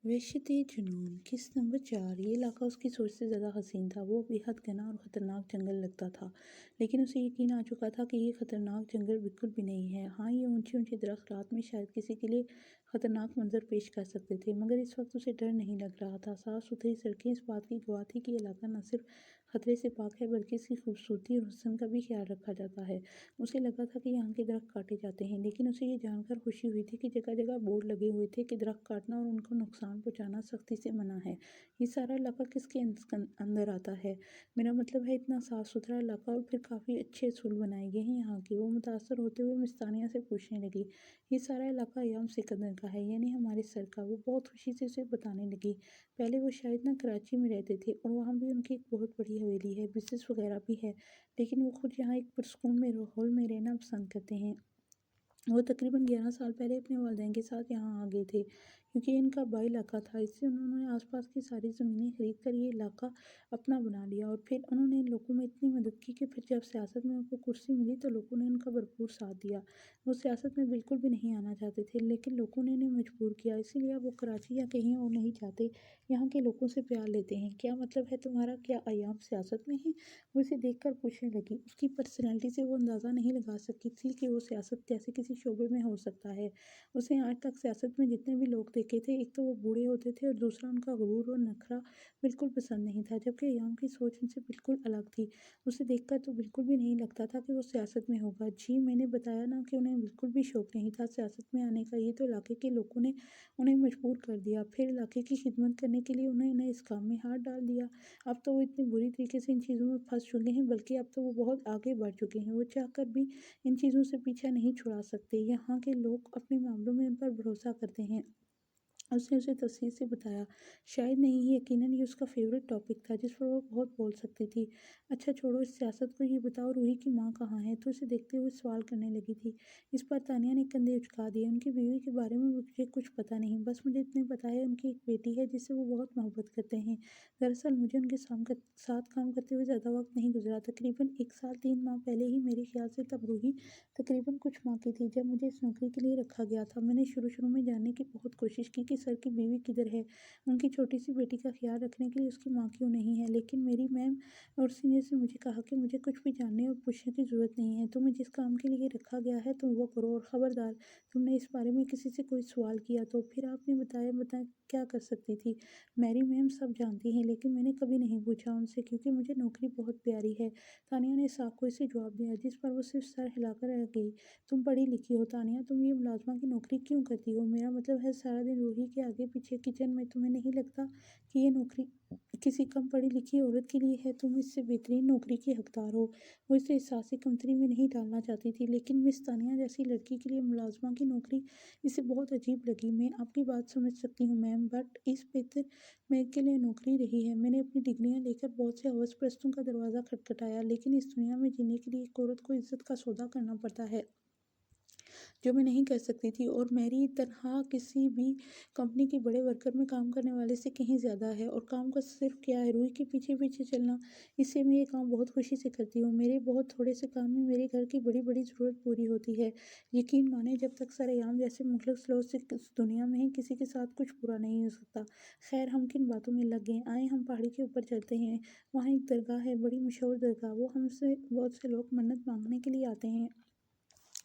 वहशत जुनून किस्त नंबर 4। ये इलाका उसकी सोच से ज़्यादा हसीन था। वो बेहद घना और ख़तरनाक जंगल लगता था, लेकिन उसे यकीन आ चुका था कि ये ख़तरनाक जंगल बिल्कुल भी नहीं है। हाँ, ये ऊंचे ऊंचे दरख्त रात में शायद किसी के लिए ख़तरनाक मंजर पेश कर सकते थे, मगर इस वक्त उसे डर नहीं लग रहा था। साफ़ सुथरी सड़कें इस बात की गवाह थी कि इलाका न सिर्फ खतरे से पाक है, बल्कि इसकी खूबसूरती और हुस्न का भी ख्याल रखा जाता है। उसे लगा था कि यहाँ के दरख्त काटे जाते हैं, लेकिन उसे ये जानकर खुशी हुई थी कि जगह जगह बोर्ड लगे हुए थे कि दरख्त काटना और उनको नुकसान पहुँचाना सख्ती से मना है। ये सारा इलाका किसके अंदर आता है? मेरा मतलब है इतना साफ़ सुथरा इलाका, और फिर काफ़ी अच्छे असूल बनाए गए हैं यहाँ के। वो मुतासर होते हुए मिस्तानिया से पूछने लगी, ये सारा इलाका अयाम सिकंदर का है, यानी हमारे सर का? वो बहुत खुशी से उसे बताने लगी, पहले वो शायद ना कराची में रहते थे, और वहाँ भी उनकी एक बहुत बड़ी हवेली है, बिजनेस वगैरह भी है, लेकिन वो खुद यहाँ एक पुरस्कून में माहौल में रहना पसंद करते हैं। वो तकरीबन 11 साल पहले अपने वालिदैन के साथ यहाँ आ गए थे, क्योंकि इनका बड़ा इलाका था। इससे उन्होंने आसपास की सारी ज़मीनें खरीद कर ये इलाका अपना बना लिया, और फिर उन्होंने लोगों में इतनी मदद की कि फिर जब सियासत में उनको कुर्सी मिली तो लोगों ने उनका भरपूर साथ दिया। वो सियासत में बिल्कुल भी नहीं आना चाहते थे, लेकिन लोगों ने इन्हें मजबूर किया, इसीलिए अब वो कराची या कहीं और नहीं चाहते, यहाँ के लोगों से प्यार लेते हैं। क्या मतलब है तुम्हारा? क्या अयाम सियासत में है? वो इसे देखकर पूछने लगी। उसकी पर्सनैलिटी से वो अंदाज़ा नहीं लगा सकी थी कि वो सियासत जैसे किसी शोबे में हो सकता है। उसने आज तक सियासत में जितने भी लोग देखे थे, एक तो वो बूढ़े होते थे, और दूसरा उनका गुरूर और नखरा बिल्कुल पसंद नहीं था, जबकि अयाम की सोच इनसे बिल्कुल अलग थी। उसे देखकर तो बिल्कुल भी नहीं लगता था कि वो सियासत में होगा। जी, मैंने बताया ना कि उन्हें बिल्कुल भी शौक नहीं था सियासत में आने का। ये तो इलाके के लोगों ने उन्हें मजबूर कर दिया, फिर इलाके की खिदमत करने के लिए उन्हें इस काम में हाथ डाल दिया। अब तो वो इतनी बुरी तरीके से इन चीज़ों में फँस चुके हैं, बल्कि अब तो वो बहुत आगे बढ़ चुके हैं। वो चाहकर भी इन चीज़ों से पीछा नहीं छुड़ा सकते। यहाँ के लोग अपने मामलों में उन पर भरोसा करते हैं। उसने उसे तफसील से बताया। शायद नहीं, यकीनन ये उसका फ़ेवरेट टॉपिक था जिस पर वो बहुत बोल सकती थी। अच्छा छोड़ो इस सियासत को, ये बताओ रूही की माँ कहाँ है? तो उसे देखते हुए सवाल करने लगी थी। इस पर तानिया ने कंधे उचका दिए। उनकी बीवी के बारे में मुझे कुछ पता नहीं, बस मुझे इतना पता है उनकी एक बेटी है जिससे वो बहुत मोहब्बत करते हैं। दरअसल मुझे उनके साथ काम करते हुए ज़्यादा वक्त नहीं गुजरा, तकरीबन 1 साल 3 माह पहले ही मेरे ख्याल से। तब रूही तकरीबन कुछ माह की थी जब मुझे इस नौकरी के लिए रखा गया था। मैंने शुरू में जानने की बहुत कोशिश की कि सर की बीवी किधर है, उनकी छोटी सी बेटी का ख्याल रखने के लिए उसकी माँ क्यों नहीं है, लेकिन मेरी मैम और सीनियर से मुझे कहा कि मुझे कुछ भी जानने और पूछने की ज़रूरत नहीं है। तुम्हें जिस काम के लिए रखा गया है तुम वो करो, और ख़बरदार तुमने इस बारे में किसी से कोई सवाल किया तो फिर आपने बताया क्या कर सकती थी? मेरी मैम सब जानती हैं, लेकिन मैंने कभी नहीं पूछा उनसे, क्योंकि मुझे नौकरी बहुत प्यारी है। तानिया ने साफ़ से जवाब दिया, जिस पर वो सिर्फ सर हिलाकर रह गई। तुम पढ़ी लिखी हो तानिया, तुम ये मुलाजमा की नौकरी क्यों करती हो? मेरा मतलब है सारा दिन रूही के आगे पीछे किचन में, तुम्हें नहीं लगता कि ये नौकरी किसी कम पढ़ी लिखी औरत के लिए है? तुम इससे बेहतरीन नौकरी की हकदार हो। वो इसे एहसासी कमतरी में नहीं डालना चाहती थी, लेकिन मिस तानिया जैसी लड़की के लिए मुलाजमा की नौकरी इसे बहुत अजीब लगी। मैं आपकी बात समझ सकती हूँ मैम, बट इस बेहतर मैं के लिए नौकरी रही है। मैंने अपनी डिग्रियां लेकर बहुत से हवस परस्तों का दरवाज़ा खटखटाया, लेकिन इस दुनिया में जीने के लिए एक औरत को इज्जत का सौदा करना पड़ता है, जो मैं नहीं कर सकती थी। और मेरी तनख्वाह किसी भी कंपनी के बड़े वर्कर में काम करने वाले से कहीं ज़्यादा है। और काम का सिर्फ क्या है, रूही के पीछे पीछे चलना, इससे मैं ये काम बहुत खुशी से करती हूँ। मेरे बहुत थोड़े से काम में मेरे घर की बड़ी बड़ी ज़रूरत पूरी होती है। यकीन माने, जब तक सरेआम जैसे मुखलिस लोग से इस दुनिया में है, किसी के साथ कुछ पूरा नहीं हो सकता। खैर, हम किन बातों में लग गए, आए हम पहाड़ी के ऊपर चलते हैं। वहाँ एक दरगाह है, बड़ी मशहूर दरगाह। वो हमसे बहुत से लोग मन्नत मांगने के लिए आते हैं।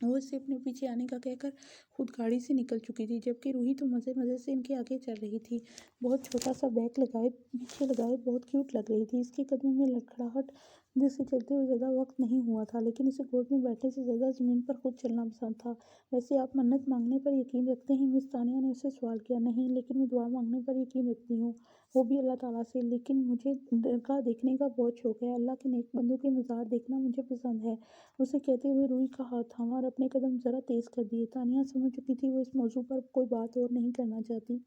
वो इससे अपने पीछे आने का कहकर खुद गाड़ी से निकल चुकी थी, जबकि रूही तो मज़े मज़े से इनके आगे चल रही थी। बहुत छोटा सा बैग लगाए पीछे लगाए बहुत क्यूट लग रही थी। इसके कदमों में लड़खड़ाहट जिससे चलते हुए ज़्यादा वक्त नहीं हुआ था, लेकिन इसे गोद में बैठने से ज़्यादा ज़मीन पर खुद चलना पसंद था। वैसे आप मन्नत मांगने पर यकीन रखते हैं? मिस तानिया ने उससे सवाल किया। नहीं, लेकिन मैं दुआ मांगने पर यकीन रखती हूँ, वो भी अल्लाह ताला से। लेकिन मुझे दरगाह देखने का बहुत शौक है। अल्लाह के नेक बंदों के मज़ार देखना मुझे पसंद है। उसे कहते हुए रूही का हाथ थामा और अपने कदम जरा तेज कर दिए। तानिया समझ चुकी थी वो इस मौजू पर कोई बात और नहीं करना चाहती,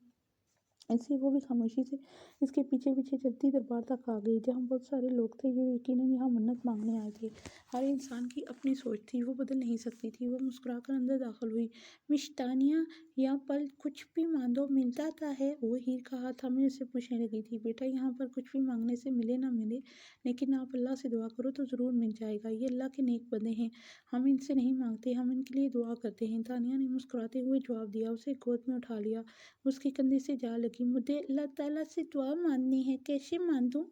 इसलिए वो भी खामोशी से इसके पीछे पीछे चलती दरबार तक आ गई, जहाँ बहुत सारे लोग थे जो यकीनन यहाँ मन्नत मांगने आए थे। हर इंसान की अपनी सोच थी, वो बदल नहीं सकती थी। वो मुस्कुराकर अंदर दाखिल हुई। मिस तानिया, यहाँ पर कुछ भी मांगो मिलता है? वो हीर का हाथ थामे उससे पूछने लगी थी। बेटा, यहाँ पर कुछ भी मांगने से मिले ना मिले, लेकिन आप अल्लाह से दुआ करो तो ज़रूर मिल जाएगा। ये अल्लाह के नेक बंदे हैं, हम इनसे नहीं मांगते, हम इनके लिए दुआ करते हैं। तानिया ने मुस्कुराते हुए जवाब दिया। उसे गोद में उठा लिया, उसके कंधे से जा लगी। लगी। मुझे अल्लाह ताला से दुआ मांगनी है, कैसे मांगूं?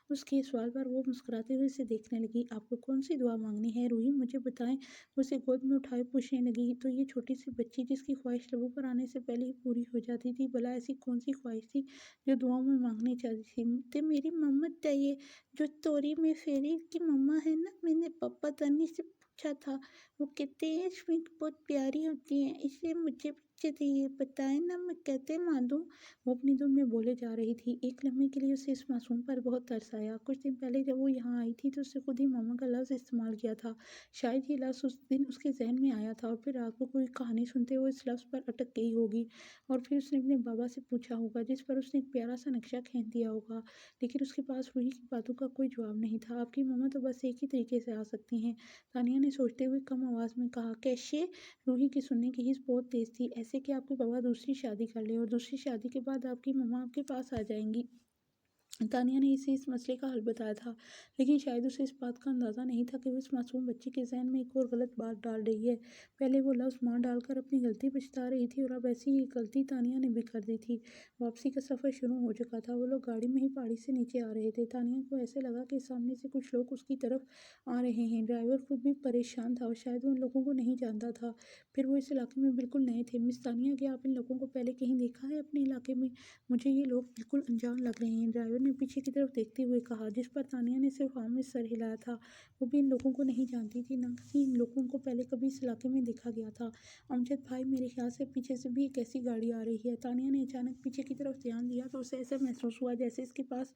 उसके सवाल पर वो मुस्कुराते हुए उसे देखने लगी। आपको कौन सी दुआ मांगनी है रूही, मुझे बताएं। उसे गोद में उठाए पूछने लगी। तो ये छोटी सी बच्ची जिसकी ख्वाहिश लबों पर आने से पहले ही पूरी हो जाती थी, भला ऐसी कौन सी ख्वाहिश थी जो दुआओं में मांगनी चाहती थी? मुझे मेरी मम्मा चाहिए, जो तोरी में फेरी की मम्मा है ना, मैंने पापा दानी से पूछा था। वो कहते हैं स्वीट बहुत प्यारी होती है, इसलिए मुझे बच्चे चाहिए। बताए ना मैं कैसे मांगूं? वो अपनी धुन में बोले जा रही थी। एक लम्हे के लिए उसे इस मासूम पर बहुत तरस आया। कुछ दिन पहले जब वो यहाँ आई थी तो उसने खुद ही मामा का लफ्ज़ इस्तेमाल किया था। शायद ये लफ्ज़ उस दिन उसके जहन में आया था और फिर रात को कोई कहानी सुनते हुए इस लफ्ज़ पर अटक गई होगी और फिर उसने अपने बाबा से पूछा होगा, जिस पर उसने एक प्यारा सा नक्शा खींच दिया होगा। लेकिन उसके पास रूही की बातों का कोई जवाब नहीं था। आपकी मम्मा तो बस एक ही तरीके से आ सकती हैं, तानिया ने सोचते हुए कम आवाज़ में कहा। कैसे? रूही की सुनने की हिस्स बहुत तेज थी। ऐसे कि आपके बाबा दूसरी शादी कर ले और दूसरी शादी के बाद आपकी मम्मा आपके पास आ जाएंगी। तानिया ने इसे इस मसले का हल बताया था, लेकिन शायद उसे इस बात का अंदाज़ा नहीं था कि वो इस मासूम बच्ची के जहन में एक और गलत बात डाल रही है। पहले वो लफ्ज़ माँ डालकर अपनी गलती पछता रही थी और अब ऐसी ही गलती तानिया ने भी कर दी थी। वापसी का सफ़र शुरू हो चुका था। वो लोग गाड़ी में ही पहाड़ी से नीचे आ रहे थे। तानिया को ऐसे लगा कि सामने से कुछ लोग उसकी तरफ आ रहे हैं। ड्राइवर खुद भी परेशान था और शायद वो उन लोगों को नहीं जानता था। फिर वो इस इलाके में बिल्कुल नए थे। मिस तानिया, क्या आप इन लोगों को पहले कहीं देखा है अपने इलाके में? मुझे ये लोग बिल्कुल अनजान लग रहे हैं, ड्राइवर ने पीछे की तरफ देखते हुए कहा, जिस पर तानिया ने सिर्फ हाँ में सर हिलाया था। वो भी इन लोगों को नहीं जानती थी, ना किसी इन लोगों को पहले कभी इस इलाके में देखा गया था। अमजद भाई, मेरे ख्याल से पीछे से भी एक ऐसी गाड़ी आ रही है। तानिया ने अचानक पीछे की तरफ ध्यान दिया तो उसे ऐसा महसूस हुआ जैसे इसके पास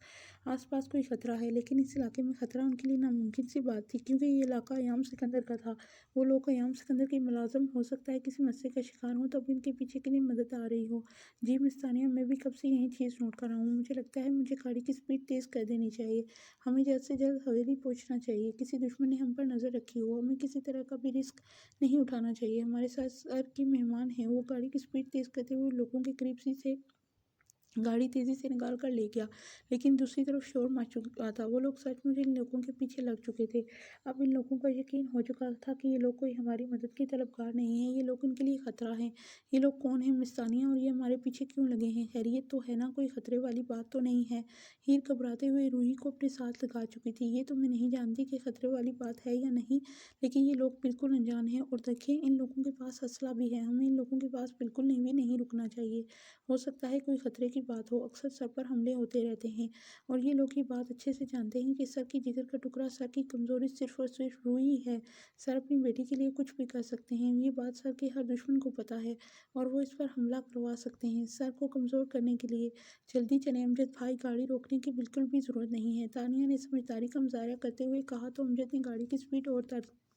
आसपास कोई खतरा है, लेकिन इस इलाके में खतरा उनके लिए नामुमकिन सी बात थी, क्योंकि ये इलाका अयाम सिकंदर का था। वो लोग अयाम सिकंदर के मुलाजिम, हो सकता है किसी मसले का शिकार हो तो अब इनके पीछे के लिए मदद आ रही हो। जी मिस तानिया, मैं भी कब से यही चीज़ नोट कर रहा हूँ। मुझे लगता है मुझे गाड़ी की स्पीड तेज़ कर देनी चाहिए। हमें जल्द से जल्द हवेली पहुँचना चाहिए। किसी दुश्मन ने हम पर नज़र रखी हो, हमें किसी तरह का भी रिस्क नहीं उठाना चाहिए। हमारे साथ सर की मेहमान हैं। वो गाड़ी की स्पीड तेज़ करते हुए लोगों के करीब से गाड़ी तेज़ी से निकाल कर ले गया, लेकिन दूसरी तरफ शोर मच चुका था। वो लोग सचमुच इन लोगों के पीछे लग चुके थे। अब इन लोगों को यकीन हो चुका था कि ये लोग कोई हमारी मदद की तलबगार नहीं है। ये लोग इनके लिए खतरा हैं। ये लोग कौन है मिस तानिया, और ये हमारे पीछे क्यों लगे हैं? खैरियत तो है ना? कोई खतरे वाली बात तो नहीं है? हीर घबराते हुए रूही को अपने साथ लगा चुकी थी। ये तो मैं नहीं जानती कि खतरे वाली बात है या नहीं, लेकिन ये लोग बिल्कुल अनजान हैं। और देखिए, इन लोगों के पास असला भी है। हमें इन लोगों के पास बिल्कुल नहीं रुकना चाहिए। हो सकता है कोई खतरे की बात हो। अक्सर सर पर हमले होते रहते हैं और ये लोग ये बात अच्छे से जानते हैं कि सर की जिगर का टुकड़ा, सर की कमजोरी सिर्फ और सिर्फ रूही है। सर अपनी बेटी के लिए कुछ भी कर सकते हैं। ये बात सर के हर दुश्मन को पता है और वो इस पर हमला करवा सकते हैं सर को कमज़ोर करने के लिए। जल्दी चलें अमजद भाई, गाड़ी रोकने की बिल्कुल भी ज़रूरत नहीं है, तानिया ने समझदारी का मुजाहरा करते हुए कहा। तो अमजद ने गाड़ी की स्पीड और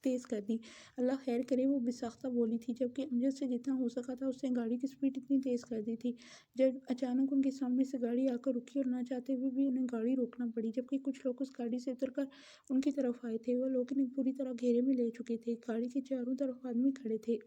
तेज़ कर दी। अल्लाह खैर करे, वो बेसाख्ता बोली थी, जबकि अमजद से जितना हो सका था उसने गाड़ी की स्पीड इतनी तेज़ कर दी थी। जब अचानक उनके सामने से गाड़ी आकर रुकी और ना चाहते हुए भी उन्हें गाड़ी रोकना पड़ी, जबकि कुछ लोग उस गाड़ी से उतरकर उनकी तरफ आए थे। वो लोग इन्हें पूरी तरह घेरे में ले चुके थे। गाड़ी के चारों तरफ आदमी खड़े थे।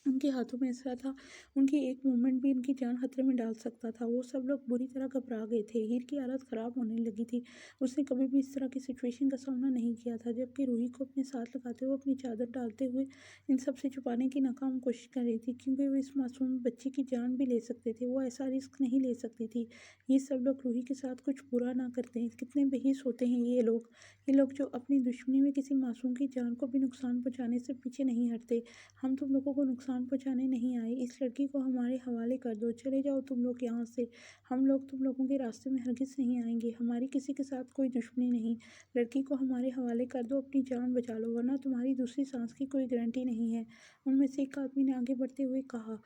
उनके हाथों में असला था। उनकी एक मूवमेंट भी इनकी जान खतरे में डाल सकता था। वो सब लोग बुरी तरह घबरा गए थे। हीर की हालत ख़राब होने लगी थी। उसने कभी भी इस तरह की सिचुएशन का सामना नहीं किया था, जबकि रूही को अपने साथ लगाते हुए अपनी चादर डालते हुए इन सब से छुपाने की नाकाम कोशिश कर रही थी, क्योंकि वो इस मासूम बच्ची की जान भी ले सकते थे। वो ऐसा रिस्क नहीं ले सकती थी। ये सब लोग रूही के साथ कुछ बुरा ना करते हैं। कितने बेहिस होते हैं ये लोग जो अपनी दुश्मनी में किसी मासूम की जान को भी नुकसान पहुँचाने से पीछे नहीं हटते। हम तुम लोगों को नुकसान पहुंचाने नहीं आए। इस लड़की को हमारे हवाले कर दो। चले जाओ तुम लोग यहाँ से। हम लोग तुम लोगों के रास्ते में हरगिज़ नहीं आएंगे। हमारी किसी के साथ कोई दुश्मनी नहीं। लड़की को हमारे हवाले कर दो, अपनी जान बचा लो, वरना तुम्हारी दूसरी सांस की कोई गारंटी नहीं है। उनमें से एक आदमी ने आगे बढ़ते हुए कहा।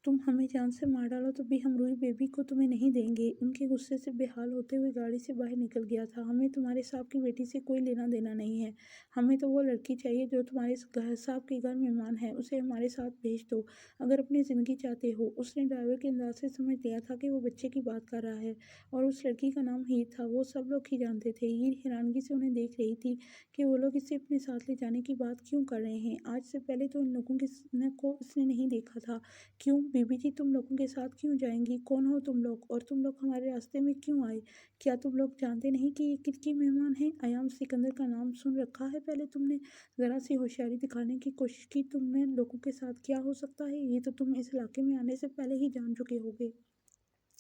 तुम हमें जान से मार डालो तो भी हम रूही बेबी को तुम्हें नहीं देंगे। उनके गुस्से से बेहाल होते हुए गाड़ी से बाहर निकल गया था। हमें तुम्हारे साहब की बेटी से कोई लेना देना नहीं है। हमें तो वो लड़की चाहिए जो तुम्हारे घर साहब के घर मेहमान है। उसे हमारे साथ भेज दो अगर अपनी ज़िंदगी चाहते हो। उसने ड्राइवर के अंदाज से समझ लिया था कि वो बच्चे की बात कर रहा है और उस लड़की का नाम हीर था। वो सब लोग ही जानते थे। हीर हैरानगी से उन्हें देख रही थी कि वो लोग इसे अपने साथ ले जाने की बात क्यों कर रहे हैं। आज से पहले तो इन लोगों को इसने नहीं देखा था। क्यों बीबी जी, तुम लोगों के साथ क्यों जाएंगी? कौन हो तुम लोग, और तुम लोग हमारे रास्ते में क्यों आए? क्या तुम लोग जानते नहीं कि ये किसके मेहमान हैं? अयाम सिकंदर का नाम सुन रखा है पहले तुमने? ज़रा सी होशियारी दिखाने की कोशिश की तुमने। लोगों के साथ क्या हो सकता है ये तो तुम इस इलाके में आने से पहले ही जान चुके होगे।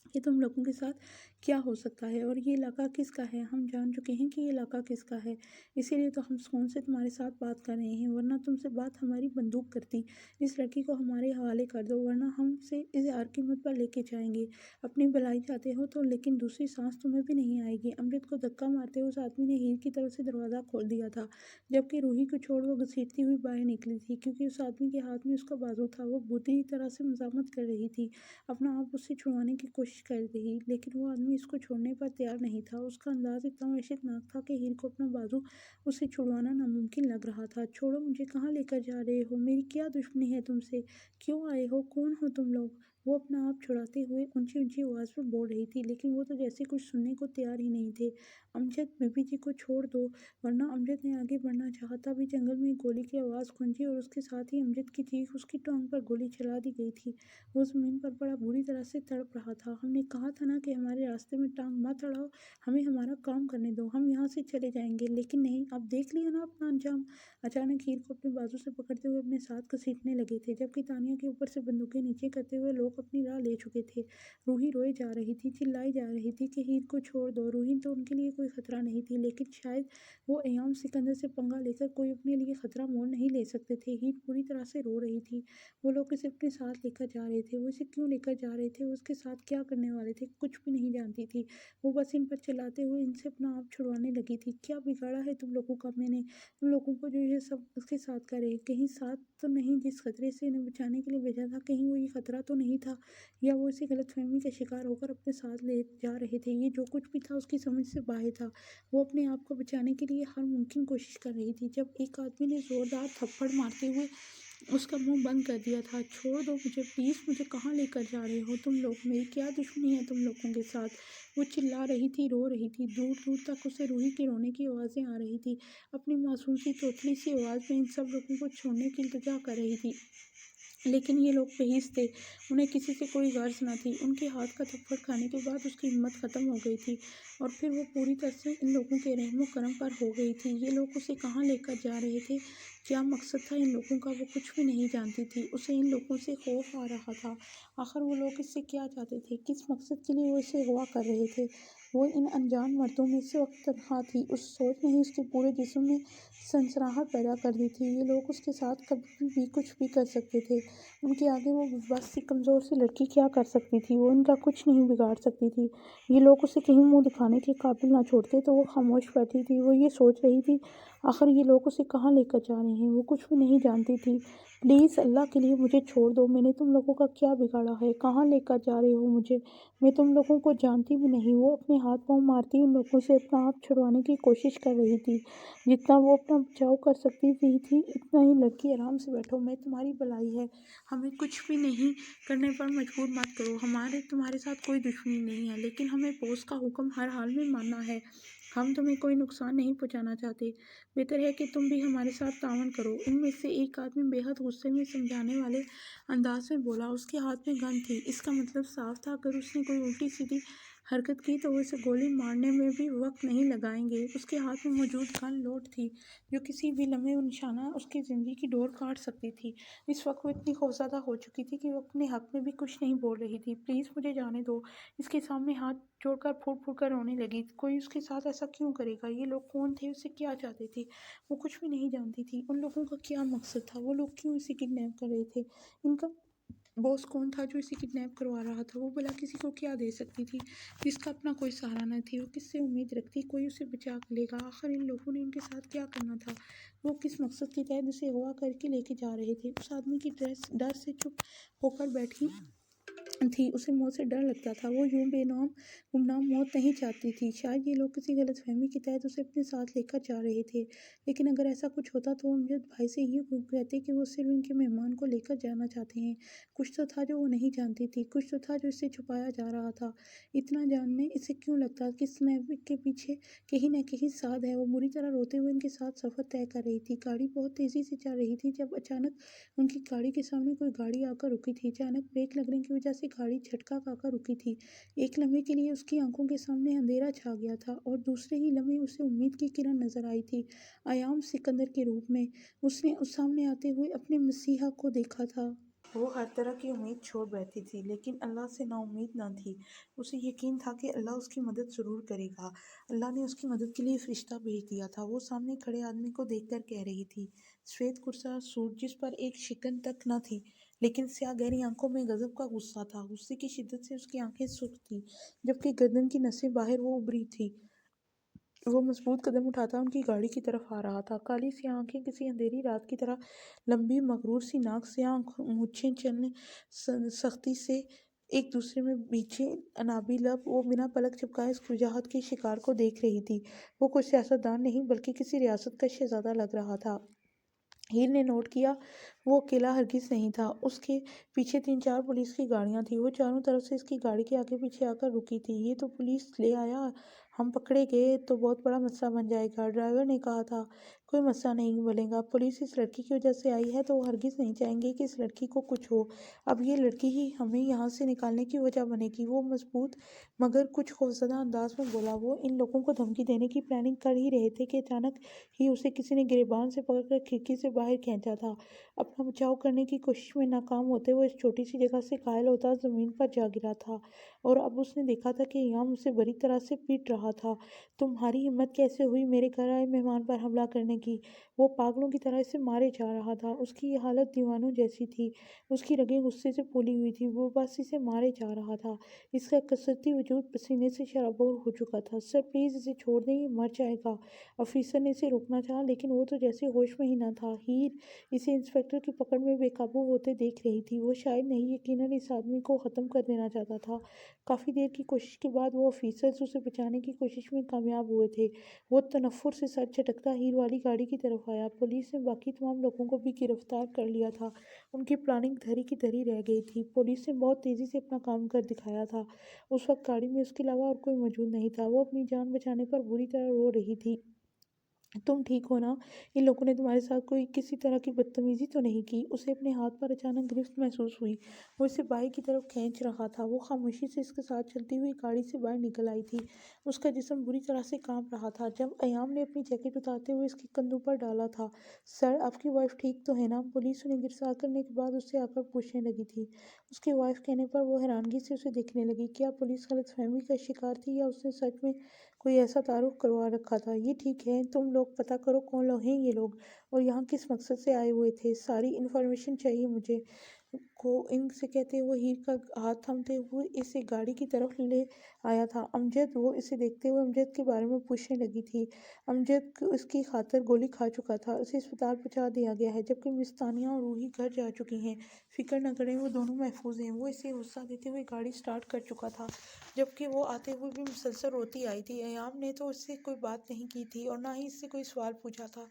کہ तुम लोगों के साथ क्या हो सकता है और ये इलाका किसका है। हम जान चुके हैं कि ये इलाका किसका है, इसीलिए तो हम फ़ोन से तुम्हारे साथ बात कर रहे हैं, वरना तुमसे बात हमारी बंदूक करती। इस लड़की को हमारे हवाले कर दो, वरना हम से इस आर्गीमेंट पर लेके जाएंगे। अपनी भलाई चाहते हो तो, लेकिन दूसरी सांस तुम्हें भी नहीं आएगी। अमृत को धक्का मारते हुए उस आदमी ने हीर की तरफ से दरवाज़ा खोल दिया था, जबकि रूही को छोड़ वो घसीटती हुई बाहर निकली थी, क्योंकि उस आदमी के हाथ में उसका बाजू था। वो बुरी तरह से मजामत कर रही थी, अपना आप उससे छुड़वाने की कोशिश कर रही, लेकिन वो आदमी इसको छोड़ने पर तैयार नहीं था। उसका अंदाज इतना वहशतनाक था कि हीर को अपना बाजू उससे छुड़वाना नामुमकिन लग रहा था। छोड़ो मुझे, कहाँ लेकर जा रहे हो? मेरी क्या दुश्मनी है तुमसे? क्यों आए हो? कौन हो तुम लोग? वो अपना आप छुड़ाते हुए ऊंची ऊंची आवाज़ में बोल रही थी, लेकिन वो तो जैसे कुछ सुनने को तैयार ही नहीं थे। अमजद, बीबी जी को छोड़ दो, वरना। अमजद ने आगे बढ़ना चाहा, तभी जंगल में एक गोली की आवाज़ गूंजी और उसके साथ ही अमजद की चीख, उसकी टांग पर गोली चला दी गई थी। वो ज़मीन पर बड़ा बुरी तरह से तड़प रहा था। हमने कहा था ना कि हमारे रास्ते में टांग मत अड़ाओ, हमें हमारा काम करने दो, हम यहाँ से चले जाएंगे। लेकिन नहीं, अब देख लिया ना अपना अंजाम। अचानक हीर को अपने बाजू से पकड़ते हुए अपने साथ घसीटने लगे थे, जबकि तानिया के ऊपर से बंदूकें नीचे करते हुए लोग अपनी राह ले चुके थे। रूही रोई जा रही थी, चिल्लाई जा रही थी कि हीर को छोड़ दो। रूही तो उनके लिए कोई खतरा नहीं थी, लेकिन शायद वो अयाम सिकंदर से पंगा लेकर कोई अपने लिए खतरा मोल नहीं ले सकते थे। हीर पूरी तरह से रो रही थी। वो लोग इसे अपने साथ लेकर जा रहे थे, वो इसे क्यों लेकर जा रहे थे, वो उसके साथ क्या करने वाले थे, कुछ भी नहीं जानती थी। वो बस इन पर चलाते हुए इनसे अपना आप छुड़वाने लगी थी। क्या बिगाड़ा है तुम लोगों का मैंने, तुम लोगों को जो ये सब उसके साथ करे? कहीं साथ तो नहीं जिस खतरे से इन्हें बचाने के लिए भेजा था, कहीं वो ये खतरा तो नहीं था, या वो इसी गलतफहमी का शिकार होकर अपने साथ ले जा रहे थे? ये जो कुछ भी था उसकी समझ से बाहर था। वो अपने आप को बचाने के लिए हर मुमकिन कोशिश कर रही थी, जब एक आदमी ने जोरदार थप्पड़ मारते हुए उसका मुंह बंद कर दिया था। छोड़ दो मुझे प्लीज़, मुझे कहाँ लेकर जा रहे हो तुम लोग? मेरी क्या दुश्मनी है तुम लोगों के साथ? वो चिल्ला रही थी, रो रही थी। दूर दूर तक उसे रूही की रोने की आवाज़ें आ रही थी। अपनी मासूम सी तोतली सी आवाज़ में इन सब लोगों को छोड़ने की इल्तिजा कर रही थी, लेकिन ये लोग बेहिस थे, उन्हें किसी से कोई गर्ज न थी। उनके हाथ का थप्पड़ खाने के बाद उसकी हिम्मत ख़त्म हो गई थी, और फिर वो पूरी तरह से इन लोगों के रहमो करम पर हो गई थी। ये लोग उसे कहाँ लेकर जा रहे थे, क्या मकसद था इन लोगों का, वो कुछ भी नहीं जानती थी। उसे इन लोगों से खौफ आ रहा था। आखिर वो लोग इससे क्या चाहते थे, किस मकसद के लिए वो इसे अगवा कर रहे थे? वो इन अनजान मर्दों में इस वक्त तनहा थी। उस सोच ने ही उसके पूरे जिस्म में सनसनाहट पैदा कर दी थी। ये लोग उसके साथ कभी भी कुछ भी कर सकते थे। उनके आगे वो बस सी कमज़ोर सी लड़की क्या कर सकती थी? वो इनका कुछ नहीं बिगाड़ सकती थी। ये लोग उसे कहीं मुंह दिखाने के काबिल ना छोड़ते तो वो खामोश बैठी थी। वो ये सोच रही थी, आखिर ये लोग उसे कहाँ लेकर जा रहे हैं? वो कुछ भी नहीं जानती थी। प्लीज़ अल्लाह के लिए मुझे छोड़ दो, मैंने तुम लोगों का क्या बिगाड़ा है? कहाँ लेकर जा रहे हो मुझे? मैं तुम लोगों को जानती भी नहीं। वो अपने हाथ पाँव मारती उन लोगों से अपना आप छुड़वाने की कोशिश कर रही थी। जितना वो अपना बचाव कर सकती थी इतना ही। लड़की आराम से बैठो, मैं तुम्हारी भलाई है, हमें कुछ भी नहीं करने पर मजबूर मत करो। हमारे तुम्हारे साथ कोई दुश्मनी नहीं है, लेकिन हमें बॉस का हुक्म हर हाल में मानना है। हम तुम्हें कोई नुकसान नहीं पहुंचाना चाहते। बेहतर है कि तुम भी हमारे साथ तावन करो। इनमें से एक आदमी बेहद गुस्से में समझाने वाले अंदाज में बोला। उसके हाथ में गन थी, इसका मतलब साफ था, अगर उसने कोई उल्टी सीधी हरकत की तो वो उसे गोली मारने में भी वक्त नहीं लगाएंगे। उसके हाथ में मौजूद गन लोड थी, जो किसी भी लम्हे वो निशाना उसकी ज़िंदगी की डोर काट सकती थी। इस वक्त वो इतनी खौफज़दा हो चुकी थी कि वो अपने हक में भी कुछ नहीं बोल रही थी। प्लीज़ मुझे जाने दो, इसके सामने हाथ जोड़कर फूट फूट कर रोने लगी। कोई उसके साथ ऐसा क्यों करेगा? ये लोग कौन थे, उससे क्या चाहते थे? वो कुछ भी नहीं जानती थी। उन लोगों का क्या मकसद था? वो लोग क्यों इसे किडनैप कर रहे थे? इनका बॉस कौन था जो इसे किडनैप करवा रहा था? वो भला किसी को क्या दे सकती थी, जिसका अपना कोई सहारा न थी? वो किससे उम्मीद रखती कोई उसे बचा लेगा? आखिर इन लोगों ने उनके साथ क्या करना था? वो किस मकसद के तहत उसे अगवा करके लेके जा रहे थे? उस आदमी की ड्रेस डर से चुप होकर बैठी थी। उसे मौत से डर लगता था। वो यूं बेनाम गुमनाम मौत नहीं चाहती थी। शायद ये लोग किसी गलतफहमी के तहत उसे अपने साथ लेकर जा रहे थे, लेकिन अगर ऐसा कुछ होता तो वो अमजद भाई से ही कहते कि वो सिर्फ उनके मेहमान को लेकर जाना चाहते हैं। कुछ तो था जो वो नहीं जानती थी, कुछ तो था जो इससे छुपाया जा रहा था। इतना जानने इसे क्यों लगता कि स्नैविक के पीछे कहीं न कहीं साध है? वो बुरी तरह रोते हुए इनके साथ सफ़र तय कर रही थी। गाड़ी बहुत तेज़ी से जा रही थी, जब अचानक उनकी गाड़ी के सामने कोई गाड़ी आकर रुकी थी। अचानक ब्रेक लगने की वजह से गाड़ी झटका खाकर रुकी थी। एक लम्हे के लिए उसकी आंखों के सामने अंधेरा छा गया था, और दूसरे ही लम्हे उसे उम्मीद की किरण नजर आई थी, अयाम सिकंदर के रूप में। उसने उस सामने आते हुए अपने मसीहा को देखा था। وہ ہر طرح کی امید چھوڑ بیٹھی تھی لیکن اللہ سے نا امید نہ تھی۔ اسے یقین تھا کہ اللہ اس کی مدد ضرور کرے گا۔ اللہ نے اس کی مدد کے لیے فرشتہ بھیج دیا تھا۔ وہ سامنے کھڑے آدمی کو دیکھ کر کہہ رہی تھی، سفید کرتا سوٹ جس پر ایک شکن تک نہ تھی، لیکن سیاہ گہری آنکھوں میں غضب کا غصہ تھا۔ غصے کی شدت سے اس کی آنکھیں سرخ تھیں، جبکہ گردن کی نسیں باہر وہ ابھری تھیں۔ وہ مضبوط قدم اٹھاتا ان کی گاڑی کی طرف آ رہا تھا۔ کالی سیاہ آنکھیں کسی اندھیری رات کی طرح لمبی، مغرور سی ناک، سیاہ مونچھیں چلنے سختی سے ایک دوسرے میں بیچھے انابی لب۔ وہ بنا پلک جھپکائے اس وجاہت کے شکار کو دیکھ رہی تھی۔ وہ کوئی سیاستدان نہیں بلکہ کسی ریاست کا شہزادہ لگ رہا تھا۔ ہیر نے نوٹ کیا وہ اکیلا ہرگز نہیں تھا۔ اس کے پیچھے 3-4 پولیس کی گاڑیاں تھیں۔ وہ چاروں طرف سے اس کی گاڑی کے آگے پیچھے آ کر رکی تھی۔ یہ تو پولیس لے آیا، ہم پکڑے گئے تو بہت بڑا مسئلہ بن جائے گا۔ ڈرائیور نے کہا تھا، کوئی مسئلہ نہیں بنے گا، پولیس اس لڑکی کی وجہ سے آئی ہے تو وہ ہرگز نہیں چاہیں گے کہ اس لڑکی کو کچھ ہو۔ اب یہ لڑکی ہی ہمیں یہاں سے نکالنے کی وجہ بنے گی۔ وہ مضبوط مگر کچھ خوفزدہ انداز میں بولا۔ وہ ان لوگوں کو دھمکی دینے کی پلاننگ کر ہی رہے تھے کہ اچانک ہی اسے کسی نے گریبان سے پکڑ کر کھڑکی سے باہر کھینچا تھا۔ اپنا بچاؤ کرنے کی کوشش میں ناکام ہوتے وہ اس چھوٹی سی جگہ سے گھائل ہوتا زمین پر جا گرا تھا، اور اب اس نے دیکھا تھا کہ ایام اسے بری طرح سے پیٹ رہا تھا۔ تمہاری ہمت کیسے ہوئی میرے گھر آئے مہمان پر حملہ کرنے کی؟ وہ پاگلوں کی طرح اسے مارے جا رہا تھا۔ اس کی یہ حالت دیوانوں جیسی تھی۔ اس کی رگیں غصے سے پھولی ہوئی تھیں۔ وہ بس اسے مارے جا رہا تھا۔ اس کا کثرتی وجود پسینے سے شرابور ہو چکا تھا۔ سر پلیز اسے چھوڑ دیں، یہ مر جائے گا۔ آفیسر نے اسے روکنا چاہا لیکن وہ تو جیسے ہوش میں ہی نہ تھا۔ ہیر اسے انسپکٹر کی پکڑ میں بے قابو ہوتے دیکھ رہی تھی۔ وہ شاید نہیں، یقیناً اس آدمی کو ختم کر دینا چاہتا تھا۔ کافی دیر کی کوشش کے بعد وہ آفیسرز اسے بچانے کی کوشش میں کامیاب ہوئے تھے۔ وہ تنفر سے سر جھٹکتا ہیر والی گاڑی کی طرف آیا۔ پولیس نے باقی تمام لوگوں کو بھی گرفتار کر لیا تھا۔ ان کی پلاننگ دھری کی دھری رہ گئی تھی۔ پولیس نے بہت تیزی سے اپنا کام کر دکھایا تھا۔ اس وقت گاڑی میں اس کے علاوہ اور کوئی موجود نہیں تھا۔ وہ اپنی جان بچانے پر بری طرح رو رہی تھی۔ تم ٹھیک ہو نا؟ ان لوگوں نے تمہارے ساتھ کوئی کسی طرح کی بدتمیزی تو نہیں کی؟ اسے اپنے ہاتھ پر اچانک گرفت محسوس ہوئی۔ وہ اسے بائی کی طرف کھینچ رہا تھا۔ وہ خاموشی سے اس کے ساتھ چلتی ہوئی گاڑی سے باہر نکل آئی تھی۔ اس کا جسم بری طرح سے کانپ رہا تھا۔ جب ایام نے اپنی جیکٹ اتارتے ہوئے اس کے کندھوں پر ڈالا تھا، سر آپ کی وائف ٹھیک تو ہے نا؟ پولیس انہیں گرفتار کرنے کے بعد اس سے آ کر پوچھنے لگی تھی۔ اس کی وائف کہنے پر وہ حیرانگی سے اسے دیکھنے لگی۔ کیا پولیس غلط فہمی کا شکار تھی یا اس نے سچ میں کوئی ایسا تعارف کروا رکھا تھا؟ یہ ٹھیک ہے، تم لوگ پتہ کرو کون لوگ ہیں یہ لوگ، اور یہاں کس مقصد سے آئے ہوئے تھے۔ ساری انفارمیشن چاہیے مجھے کو ان سے کہتے ہوئے ہیر کا ہاتھ تھامتے ہوئے اسے گاڑی کی طرف لے آیا تھا۔ امجد، وہ اسے دیکھتے ہوئے امجد کے بارے میں پوچھنے لگی تھی۔ امجد اس کی خاطر گولی کھا چکا تھا، اسے اسپتال پہنچا دیا گیا ہے، جبکہ مس تانیہ اور روحی گھر جا چکی ہیں۔ فکر نہ کریں، وہ دونوں محفوظ ہیں۔ وہ اسے حوصلہ دیتے ہوئے گاڑی سٹارٹ کر چکا تھا، جبکہ وہ آتے ہوئے بھی مسلسل روتی آئی تھی۔ ایام نے تو اس سے کوئی بات نہیں کی تھی اور نہ ہی اس سے کوئی سوال پوچھا تھا۔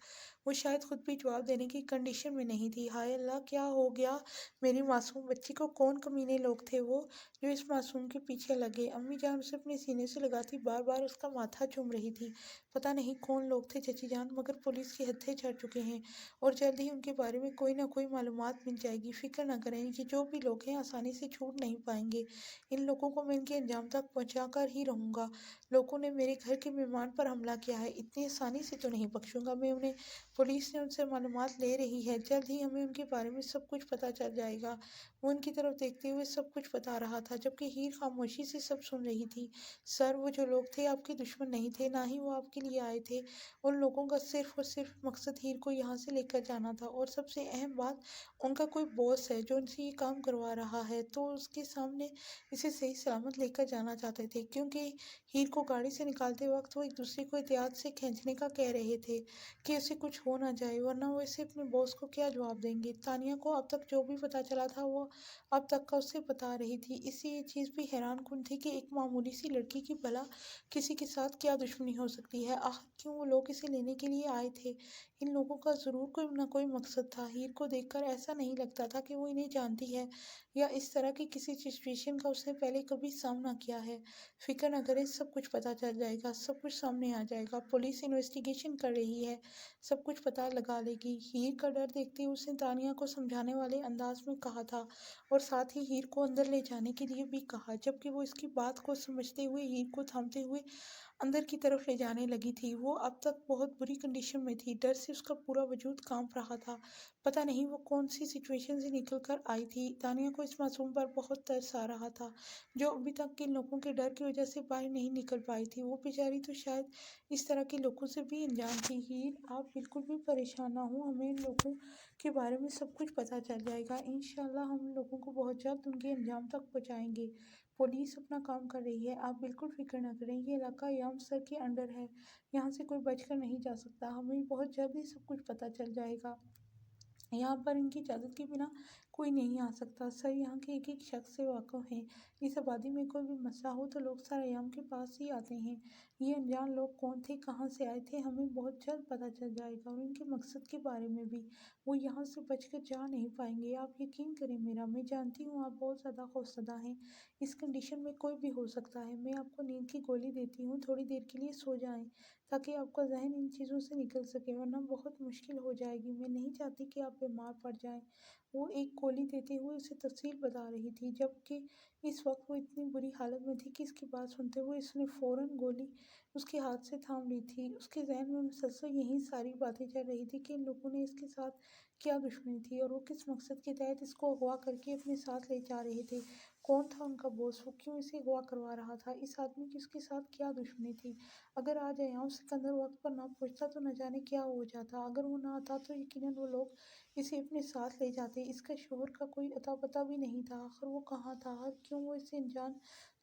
وہ شاید خود بھی جواب دینے کی کنڈیشن میں نہیں تھی۔ ہائے اللہ، کیا ہو گیا میری معصوم بچی کو؟ کون کمینے لوگ تھے وہ جو اس معصوم کے پیچھے لگے؟ امی جان اسے اپنے سینے سے لگاتی بار بار اس کا ماتھا چوم رہی تھی۔ پتہ نہیں کون لوگ تھے چچی جان، مگر پولیس کی ہتھے چڑھ چکے ہیں اور جلد ہی ان کے بارے میں کوئی نہ کوئی معلومات مل جائے گی۔ فکر نہ کریں، یہ جو بھی لوگ ہیں آسانی سے چھوٹ نہیں پائیں گے۔ ان لوگوں کو میں ان کے انجام تک پہنچا کر ہی رہوں گا۔ لوگوں نے میرے گھر کے مہمان پر حملہ کیا ہے، اتنی آسانی سے تو نہیں بخشوں گا میں انہیں۔ پولیس نے ان سے معلومات لے رہی ہے، جلد ہی ہمیں ان کے بارے میں سب کچھ پتہ چل جائے گا۔ وہ ان کی طرف دیکھتے ہوئے سب کچھ بتا رہا تھا، جبکہ ہیر خاموشی سے سب سن رہی تھی۔ سر، وہ جو لوگ تھے آپ کے دشمن نہیں تھے، نہ ہی وہ آپ کے لیے آئے تھے۔ ان لوگوں کا صرف اور صرف مقصد ہیر کو یہاں سے لے کر جانا تھا، اور سب سے اہم بات، ان کا کوئی باس ہے جو ان سے یہ کام کروا رہا ہے، تو اس کے سامنے اسے صحیح سلامت لے کر جانا چاہتے تھے، کیونکہ ہیر کو گاڑی سے نکالتے وقت وہ ایک دوسرے کو احتیاط سے کھینچنے کا کہہ رہے تھے کہ اسے کچھ ہو نہ جائے، ورنہ وہ اسے اپنے باس کو کیا جواب دیں گے۔ تانیہ کو اب تک جو بھی پتہ چلا تھا وہ اب تک کا اسے بتا رہی تھی۔ اسے یہ چیز بھی حیران کن تھی کہ ایک معمولی سی لڑکی کی بھلا کسی کے ساتھ کیا دشمنی ہو سکتی ہے؟ آخر کیوں وہ لوگ اسے لینے کے لیے آئے تھے؟ ان لوگوں کا ضرور کوئی نہ کوئی مقصد تھا۔ ہیر کو دیکھ کر ایسا نہیں لگتا تھا کہ وہ انہیں جانتی ہے یا اس طرح کی کسی سچویشن کا اس نے پہلے کبھی سامنا کیا ہے۔ فکر نہ کریں، سب کچھ پتہ چل جائے گا، سب کچھ سامنے آ جائے گا۔ پولیس انویسٹیگیشن کر رہی ہے، سب کچھ پتہ لگا لے گی۔ ہیر کا ڈر دیکھتے ہوئے اس نے تانیہ کو سمجھانے والے انداز میں کہا تھا، اور ساتھ ہی ہیر کو اندر لے جانے کے لیے بھی کہا، جبکہ وہ اس کی بات کو سمجھتے ہوئے ہیر کو تھامتے ہوئے اندر کی طرف لے جانے لگی تھی۔ وہ اب تک بہت بری کنڈیشن میں تھی، ڈر سے اس کا پورا وجود کانپ رہا تھا۔ پتہ نہیں وہ کون سی سچویشن سے نکل کر آئی تھی۔ تانیہ کو اس معصوم پر بہت ترس آ رہا تھا جو ابھی تک ان لوگوں کے ڈر کی وجہ سے باہر نہیں نکل پائی تھی۔ وہ بیچاری تو شاید اس طرح کے لوگوں سے بھی انجان تھی۔ ہیر، آپ بالکل بھی پریشان نہ ہوں، ہمیں ان لوگوں کے بارے میں سب کچھ پتہ چل جائے گا۔ انشاءاللہ ہم ان لوگوں کو بہت جلد ان کے انجام تک پہنچائیں گے۔ پولیس اپنا کام کر رہی ہے، آپ بالکل فکر نہ کریں۔ یہ علاقہ ایام سر کے انڈر ہے، یہاں سے کوئی بچ کر نہیں جا سکتا۔ ہمیں بہت جلد ہی سب کچھ پتہ چل جائے گا۔ یہاں پر ان کی اجازت کے بنا کوئی نہیں آ سکتا۔ سر یہاں کے ایک ایک شخص سے واقف ہیں۔ اس آبادی میں کوئی بھی مسئلہ ہو تو لوگ سر ایام کے پاس ہی آتے ہیں۔ یہ انجان لوگ کون تھے، کہاں سے آئے تھے، ہمیں بہت جلد پتہ چل جائے گا، اور ان کے مقصد کے بارے میں بھی۔ وہ یہاں سے بچ کر جا نہیں پائیں گے، آپ یقین کریں میرا۔ میں جانتی ہوں آپ بہت زیادہ خوفزدہ ہیں، اس کنڈیشن میں کوئی بھی ہو سکتا ہے۔ میں آپ کو نیند کی گولی دیتی ہوں، تھوڑی دیر کے لیے سو جائیں تاکہ آپ کا ذہن ان چیزوں سے نکل سکے، ورنہ بہت مشکل ہو جائے گی۔ میں نہیں چاہتی کہ آپ بیمار پڑ جائیں۔ وہ ایک گولی دیتے ہوئے اسے تفصیل بتا رہی تھی، جبکہ اس وقت وہ اتنی بری حالت میں تھی کہ اس کی بات سنتے ہوئے اس نے فوراً گولی اس کے ہاتھ سے تھام لی تھی۔ اس کے ذہن میں مسلسل یہی ساری باتیں چل رہی تھی کہ ان لوگوں نے اس کے ساتھ کیا دشمنی تھی، اور وہ کس مقصد کے تحت اس کو اغوا کر کے اپنے ساتھ لے جا رہے تھے۔ کون تھا ان کا باس، وہ کیوں اسے اغوا کروا رہا تھا، اس آدمی کی اس کے ساتھ کیا دشمنی تھی۔ اگر آج ایام سکندر وقت پر نہ پہنچتا تو نہ جانے کیا ہو جاتا۔ اگر وہ نہ آتا تو یقیناً وہ لوگ اسے اپنے ساتھ لے جاتے۔ اس کا شوہر کا کوئی اتا پتہ بھی نہیں تھا، آخر وہ کہاں تھا، اور کیوں وہ اسے انجان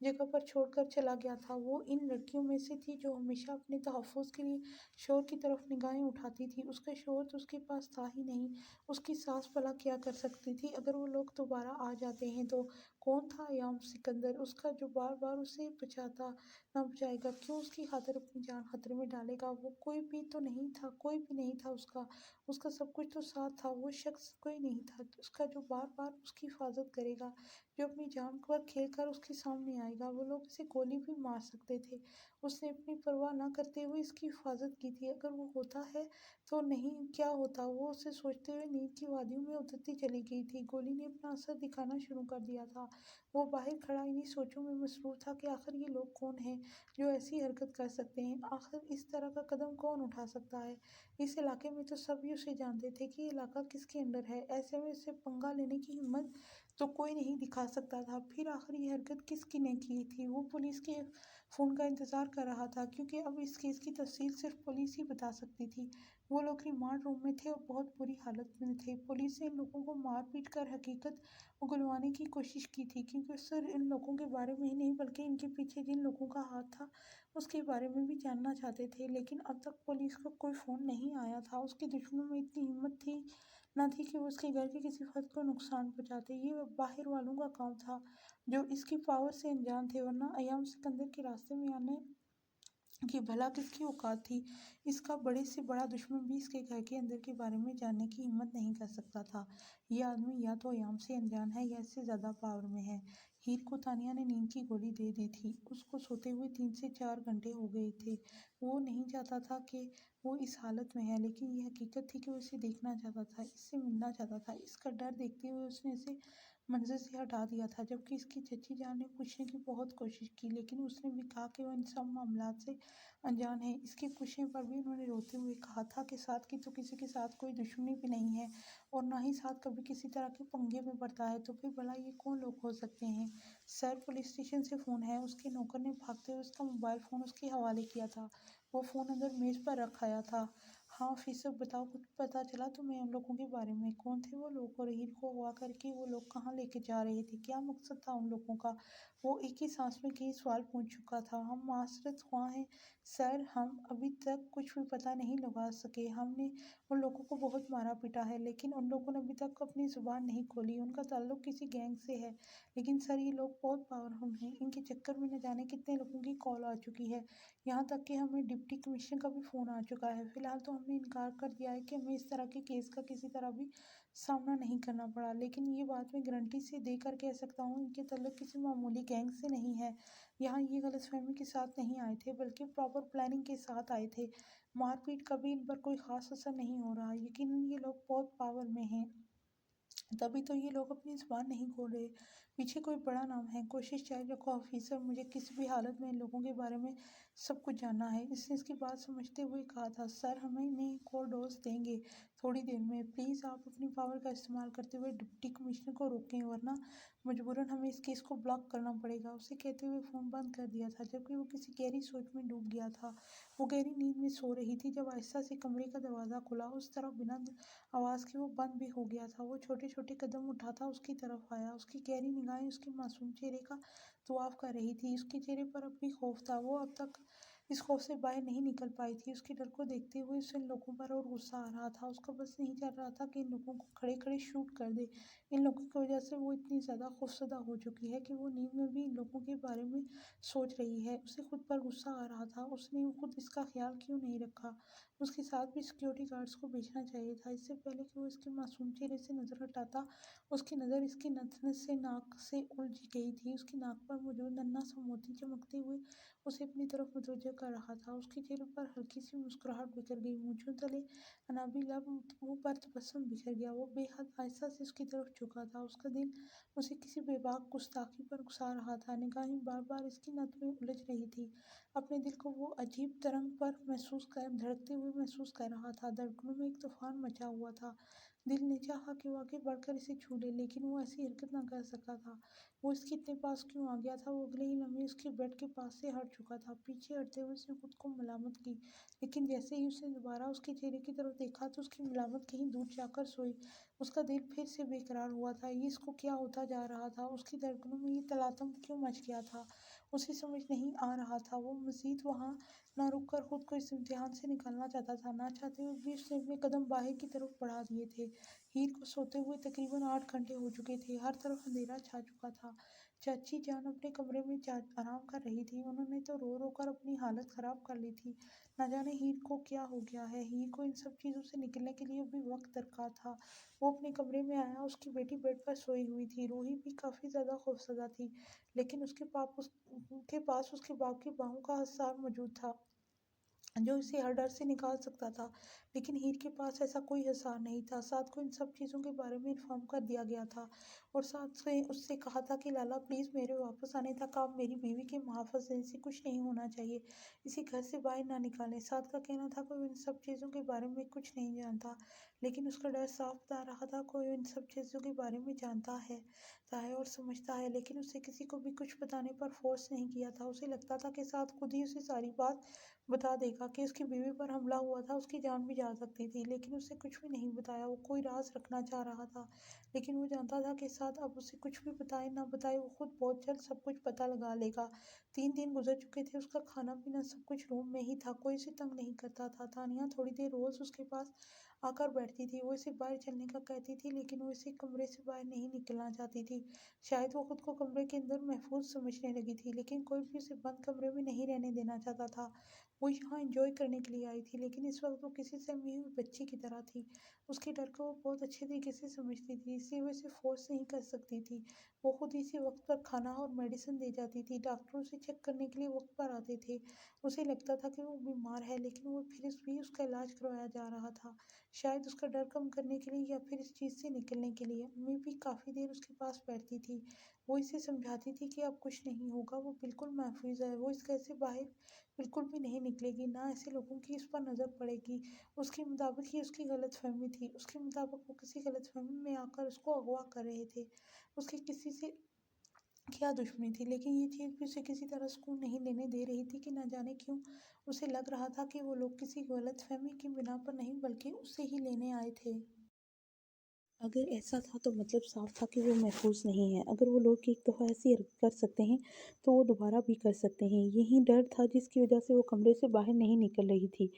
جگہ پر چھوڑ کر چلا گیا تھا۔ وہ ان لڑکیوں میں سے تھی جو ہمیشہ اپنے تحفظ کے لیے شوہر کی طرف نگاہیں اٹھاتی تھی۔ اس کا شوہر تو اس کے پاس تھا ہی نہیں، اس کی ساس بھلا کیا کر سکتی تھی اگر وہ لوگ دوبارہ آ جاتے ہیں تو۔ کون تھا ایام سکندر، اس کا جو بار بار اسے بچاتا نہ بچائے گا، کیوں اس کی خاطر اپنی جان خطرے میں ڈالے گا۔ وہ کوئی بھی تو نہیں تھا، کوئی بھی نہیں تھا اس کا سب کچھ تو ساتھ تھا۔ وہ شخص کوئی نہیں تھا اس کا جو بار بار اس کی حفاظت کرے گا، جو اپنی جان پر کھیل کر اس کے سامنے آئے گا۔ وہ لوگ اسے گولی بھی مار سکتے تھے، اس نے اپنی پرواہ نہ کرتے ہوئے اس کی حفاظت کی تھی۔ اگر وہ ہوتا ہے تو نہیں کیا ہوتا، وہ اسے سوچتے ہوئے نیند کی وادیوں میں اترتی چلی گئی تھی۔ گولی نے اپنا اثر دکھانا شروع کر دیا تھا۔ وہ باہر کھڑا انہی سوچوں میں مصروف تھا کہ آخر یہ لوگ کون ہیں جو ایسی حرکت کر سکتے ہیں، آخر اس طرح کا قدم کون اٹھا سکتا ہے۔ اس علاقے میں تو سب ہی اسے جانتے تھے کہ یہ علاقہ کس کے انڈر ہے، ایسے میں اس سے پنگا لینے کی ہمت تو کوئی نہیں دکھا سکتا تھا۔ پھر آخر یہ حرکت کس نے کی تھی؟ وہ پولیس کے فون کا انتظار کر رہا تھا، کیونکہ اب اس کیس کی تفصیل صرف پولیس ہی بتا سکتی تھی۔ وہ لوگ ریمانڈ روم میں تھے اور بہت بری حالت میں تھے۔ پولیس نے ان لوگوں کو مار پیٹ کر حقیقت اگلوانے کی کوشش کی تھی، کیونکہ صرف ان لوگوں کے بارے میں ہی نہیں بلکہ ان کے پیچھے جن لوگوں کا ہاتھ تھا اس کے بارے میں بھی جاننا چاہتے تھے۔ لیکن اب تک پولیس کا کوئی فون نہیں آیا تھا۔ اس کے دشمنوں میں اتنی ہمت تھی نہ تھی کہ وہ اس کے گھر کے کسی فرد کو نقصان پہنچاتے۔ یہ باہر والوں کا کام تھا جو اس کی پاور سے انجان تھے، ورنہ ایام سکندر کے راستے میں آنے کہ بھلا کس کی اوقات تھی۔ اس کا بڑے سے بڑا دشمن بھی اس کے گھر کے اندر کے بارے میں جاننے کی ہمت نہیں کر سکتا تھا۔ یہ آدمی یا تو ایام سے انجان ہے یا اس سے زیادہ پاور میں ہے۔ ہیر کو تانیہ نے نیند کی گولی دے دی تھی، اس کو سوتے ہوئے 3 سے 4 گھنٹے ہو گئے تھے۔ وہ نہیں چاہتا تھا کہ وہ اس حالت میں ہے، لیکن یہ حقیقت تھی کہ وہ اسے دیکھنا چاہتا تھا، اس سے ملنا چاہتا تھا۔ اس کا ڈر دیکھتے ہوئے اس نے اسے منظر سے ہٹا دیا تھا، جبکہ اس کی چچی جان نے پوچھنے کی بہت کوشش کی، لیکن اس نے بھی کہا کہ وہ ان سب معاملات سے انجان ہے۔ اس کے پوچھنے پر بھی انہوں نے روتے ہوئے کہا تھا کہ ساتھ کی تو کسی کے ساتھ کوئی دشمنی بھی نہیں ہے، اور نہ ہی ساتھ کبھی کسی طرح کے پنگے میں پڑتا ہے، تو پھر بھلا یہ کون لوگ ہو سکتے ہیں۔ سر، پولیس اسٹیشن سے فون ہے، اس کے نوکر نے بھاگتے ہوئے اس کا موبائل فون اس کے حوالے کیا تھا۔ وہ فون اندر میز پر رکھ آیا تھا۔ ہاں آفیسر، بتاؤ، کچھ پتہ چلا تمہیں ان لوگوں کے بارے میں؟ کون تھے وہ لوگ، اور ہیر کو اغوا کر کے وہ لوگ کہاں لے کے جا رہے تھے، کیا مقصد تھا ان لوگوں کا؟ وہ ایک ہی سانس میں کئی سوال پوچھ چکا تھا۔ ہم معذرت خواہ ہیں سر، ہم ابھی تک کچھ بھی پتہ نہیں لگا سکے۔ ہم نے ان لوگوں کو بہت مارا پیٹا ہے، لیکن ان لوگوں نے ابھی تک اپنی زبان نہیں کھولی۔ ان کا تعلق کسی گینگ سے ہے، لیکن سر یہ لوگ بہت پاورفل ہیں، ان کے چکر میں نہ جانے کتنے لوگوں کی کال آ چکی ہے، یہاں تک کہ ہمیں ڈپٹی کمشنر کا بھی فون آ چکا ہے۔ فی الحال تو ہم نے انکار کر دیا ہے کہ ہمیں اس طرح کے کیس کا کسی طرح بھی سامنا نہیں کرنا پڑا، لیکن یہ بات میں گارنٹی سے دے کر کہہ سکتا ہوں ان کے تعلق کسی معمولی گینگ سے نہیں ہے۔ یہاں یہ غلط فہمی کے ساتھ نہیں آئے تھے بلکہ پراپر پلاننگ کے ساتھ آئے تھے۔ مار پیٹ کا بھی ان پر کوئی خاص اثر نہیں ہو رہا، یقیناً یہ لوگ بہت پاور میں ہیں، تبھی تو یہ لوگ اپنی زبان نہیں کھول رہے۔ پیچھے کوئی بڑا نام ہے۔ کوشش جاری رکھو آفیسر، مجھے کسی بھی حالت میں ان لوگوں کے بارے میں سب کچھ جاننا ہے۔ اس نے اس کی بات سمجھتے ہوئے کہا تھا، سر ہمیں انہیں ایک اور ڈوز دیں گے تھوڑی دیر میں، پلیز آپ اپنی پاور کا استعمال کرتے ہوئے ڈپٹی کمشنر کو روکیں، ورنہ مجبوراً ہمیں اس کیس کو بلاک کرنا پڑے گا۔ اسے کہتے ہوئے فون بند کر دیا تھا جبکہ وہ کسی گہری سوچ میں ڈوب گیا تھا۔ وہ گہری نیند میں سو رہی تھی جب آہستہ سے کمرے کا دروازہ کھلا، اس طرح بنا آواز کے وہ بند بھی ہو گیا تھا۔ وہ چھوٹے چھوٹے قدم اٹھاتا اس کی طرف آیا، اس کی گہری نگاہیں اس کے معصوم چہرے کا طواف کر رہی تھی۔ اس کے چہرے پر اب بھی خوف تھا، وہ اب تک اس خوف سے باہر نہیں نکل پائی تھی۔ اس کے ڈر کو دیکھتے ہوئے اسے ان لوگوں پر اور غصہ آ رہا تھا۔ اس کا بس نہیں چل رہا تھا کہ ان لوگوں کو کھڑے کھڑے شوٹ کر دے۔ ان لوگوں کی وجہ سے وہ اتنی زیادہ خوفزدہ ہو چکی ہے کہ وہ نیند میں بھی ان لوگوں کے بارے میں سوچ رہی ہے۔ اسے خود پر غصہ آ رہا تھا، اس نے خود اس کا خیال کیوں نہیں رکھا؟ اس کے ساتھ بھی سیکیورٹی گارڈز کو بھیجنا چاہیے تھا۔ اس سے پہلے کہ وہ اس کے معصوم چہرے سے نظر ہٹاتا، اس کی نظر اس کی نتنز سے ناک سے الجھ گئی تھی۔ اس کی ناک پر موجود ننھا سا موتی چمکتے ہوئے اسے اپنی طرف متوجہ کر رہا تھا۔ اس کے چہرے پر ہلکی سی مسکراہٹ بکھر گئی، مونچھوں تلے انابی لب منہ پر تبسم بکھر گیا۔ وہ بے حد آہستہ سے اس کی طرف جھکا تھا، اس کا دل اسے کسی بے باک گستاخی پر اکسا رہا تھا۔ نگاہیں بار بار اس کی نت میں الجھ رہی تھی۔ اپنے دل کو وہ عجیب ترنگ پر دھڑکتے ہوئے محسوس کر رہا تھا۔ دھڑکنوں میں ایک طوفان مچا ہوا تھا۔ دل نے چاہا کہ وہ آگے بڑھ کر اسے چھو لے، لیکن وہ ایسی حرکت نہ کر سکا تھا۔ وہ اس کے اتنے پاس کیوں آ گیا تھا؟ وہ اگلے ہی لمحے اس کے بیڈ کے پاس سے ہٹ چکا تھا۔ پیچھے ہٹتے ہوئے اس نے خود کو ملامت کی، لیکن جیسے ہی اس نے دوبارہ اس کے چہرے کی طرف دیکھا تو اس کی ملامت کہیں دور جا کر سوئی۔ اس کا دل پھر سے بے قرار ہوا تھا۔ یہ اس کو کیا ہوتا جا رہا تھا؟ اس کی دھڑکنوں میں یہ تلاطم کیوں مچ گیا تھا؟ اسے سمجھ نہیں آ رہا تھا۔ وہ مزید وہاں نہ رک کر خود کو اس امتحان سے نکالنا چاہتا تھا۔ نہ چاہتے ہوئے بھی اس نے اپنے قدم باہر کی طرف بڑھا دیے تھے۔ ہیر کو سوتے ہوئے تقریباً 8 گھنٹے ہو چکے تھے۔ ہر طرف اندھیرا چھا چکا تھا۔ چاچی جان اپنے کمرے میں آرام کر رہی تھی۔ انہوں نے تو رو رو کر اپنی حالت خراب کر لی تھی۔ نہ جانے ہیر کو کیا ہو گیا ہے۔ ہیر کو ان سب چیزوں سے نکلنے کے لیے بھی وقت درکار تھا۔ وہ اپنے کمرے میں آیا، اس کی بیٹی بیڈ پر سوئی ہوئی تھی۔ روحی بھی کافی زیادہ خوفزدہ تھی، لیکن اس کے پاس اس کے باپ کی باہوں کا حصار موجود تھا جو اسے ہر ڈر سے نکال سکتا تھا، لیکن ہیر کے پاس ایسا کوئی حصار نہیں تھا۔ سعد کو ان سب چیزوں کے بارے میں انفارم کر دیا گیا تھا اور سعد نے اس سے کہا تھا کہ لالا پلیز میرے واپس آنے تک آپ میری بیوی کے محافظ ہیں، اسے کچھ نہیں ہونا چاہیے، اسے گھر سے باہر نہ نکالیں۔ سعد کا کہنا تھا کہ وہ ان سب چیزوں کے بارے میں کچھ نہیں جانتا، لیکن اس کا ڈر صاف بتا رہا تھا کہ وہ ان سب چیزوں کے بارے میں جانتا ہے اور سمجھتا ہے، لیکن اسے کسی کو بھی کچھ بتانے پر فورس نہیں کیا تھا۔ اسے لگتا تھا کہ سعد خود ہی اسے ساری بات بتا دے گا کہ اس کی بیوی پر حملہ ہوا تھا، اس کی جان بھی جا سکتی تھی، لیکن اسے کچھ بھی نہیں بتایا۔ وہ کوئی راز رکھنا چاہ رہا تھا، لیکن وہ جانتا تھا کہ سعد اب اسے کچھ بھی بتائے نہ بتائے وہ خود بہت جلد سب کچھ پتہ لگا لے گا۔ 3 دن گزر چکے تھے، اس کا کھانا پینا سب کچھ روم میں ہی تھا، کوئی اسے تنگ نہیں کرتا تھا۔ تانیہ تھوڑی دیر روز اس کے پاس آ کر بیٹھتی تھی، وہ اسے باہر چلنے کا کہتی تھی، لیکن وہ اسے کمرے سے باہر نہیں نکلنا چاہتی تھی۔ شاید وہ خود کو کمرے کے اندر محفوظ سمجھنے لگی تھی، لیکن کوئی بھی اسے بند کمرے میں نہیں رہنے دینا چاہتا تھا۔ وہ یہاں انجوائے کرنے کے لیے آئی تھی، لیکن اس وقت وہ کسی سہمی ہوئی بچی کی طرح تھی۔ اس کے ڈر کو وہ بہت اچھے طریقے سے سمجھتی تھی، اس لیے وہ اسے فورس نہیں کر سکتی تھی۔ وہ خود ہی سے وقت پر کھانا اور میڈیسن دے جاتی تھی، ڈاکٹر اسے چیک کرنے کے لیے وقت پر آتے تھے۔ اسے لگتا تھا کہ وہ بیمار ہے، لیکن وہ پھر بھی اس کا علاج کروایا جا رہا تھا، شاید اس کا ڈر کم کرنے کے لیے یا پھر اس چیز سے نکلنے کے لیے۔ امی بھی کافی دیر اس کے پاس بیٹھتی تھی، وہ اسے سمجھاتی تھی کہ اب کچھ نہیں ہوگا، وہ بالکل محفوظ ہے، وہ اس گھر سے باہر بالکل بھی نہیں نکلے گی، نہ ایسے لوگوں کی اس پر نظر پڑے گی۔ اس کے مطابق یہ اس کی غلط فہمی تھی، اس کے مطابق وہ کسی غلط فہمی میں آ کر اس کو اغوا کر رہے تھے۔ اس کی کسی سے کیا دشمنی تھی، لیکن یہ چیز بھی اسے کسی طرح سکون نہیں لینے دے رہی تھی کہ نہ جانے کیوں اسے لگ رہا تھا کہ وہ لوگ کسی غلط فہمی کی بنا پر نہیں بلکہ اسے ہی لینے آئے تھے۔ اگر ایسا تھا تو مطلب صاف تھا کہ وہ محفوظ نہیں ہے۔ اگر وہ لوگ ایک دفعہ ایسی حرکت کر سکتے ہیں تو وہ دوبارہ بھی کر سکتے ہیں۔ یہی ڈر تھا جس کی وجہ سے وہ کمرے سے باہر نہیں نکل رہی تھی۔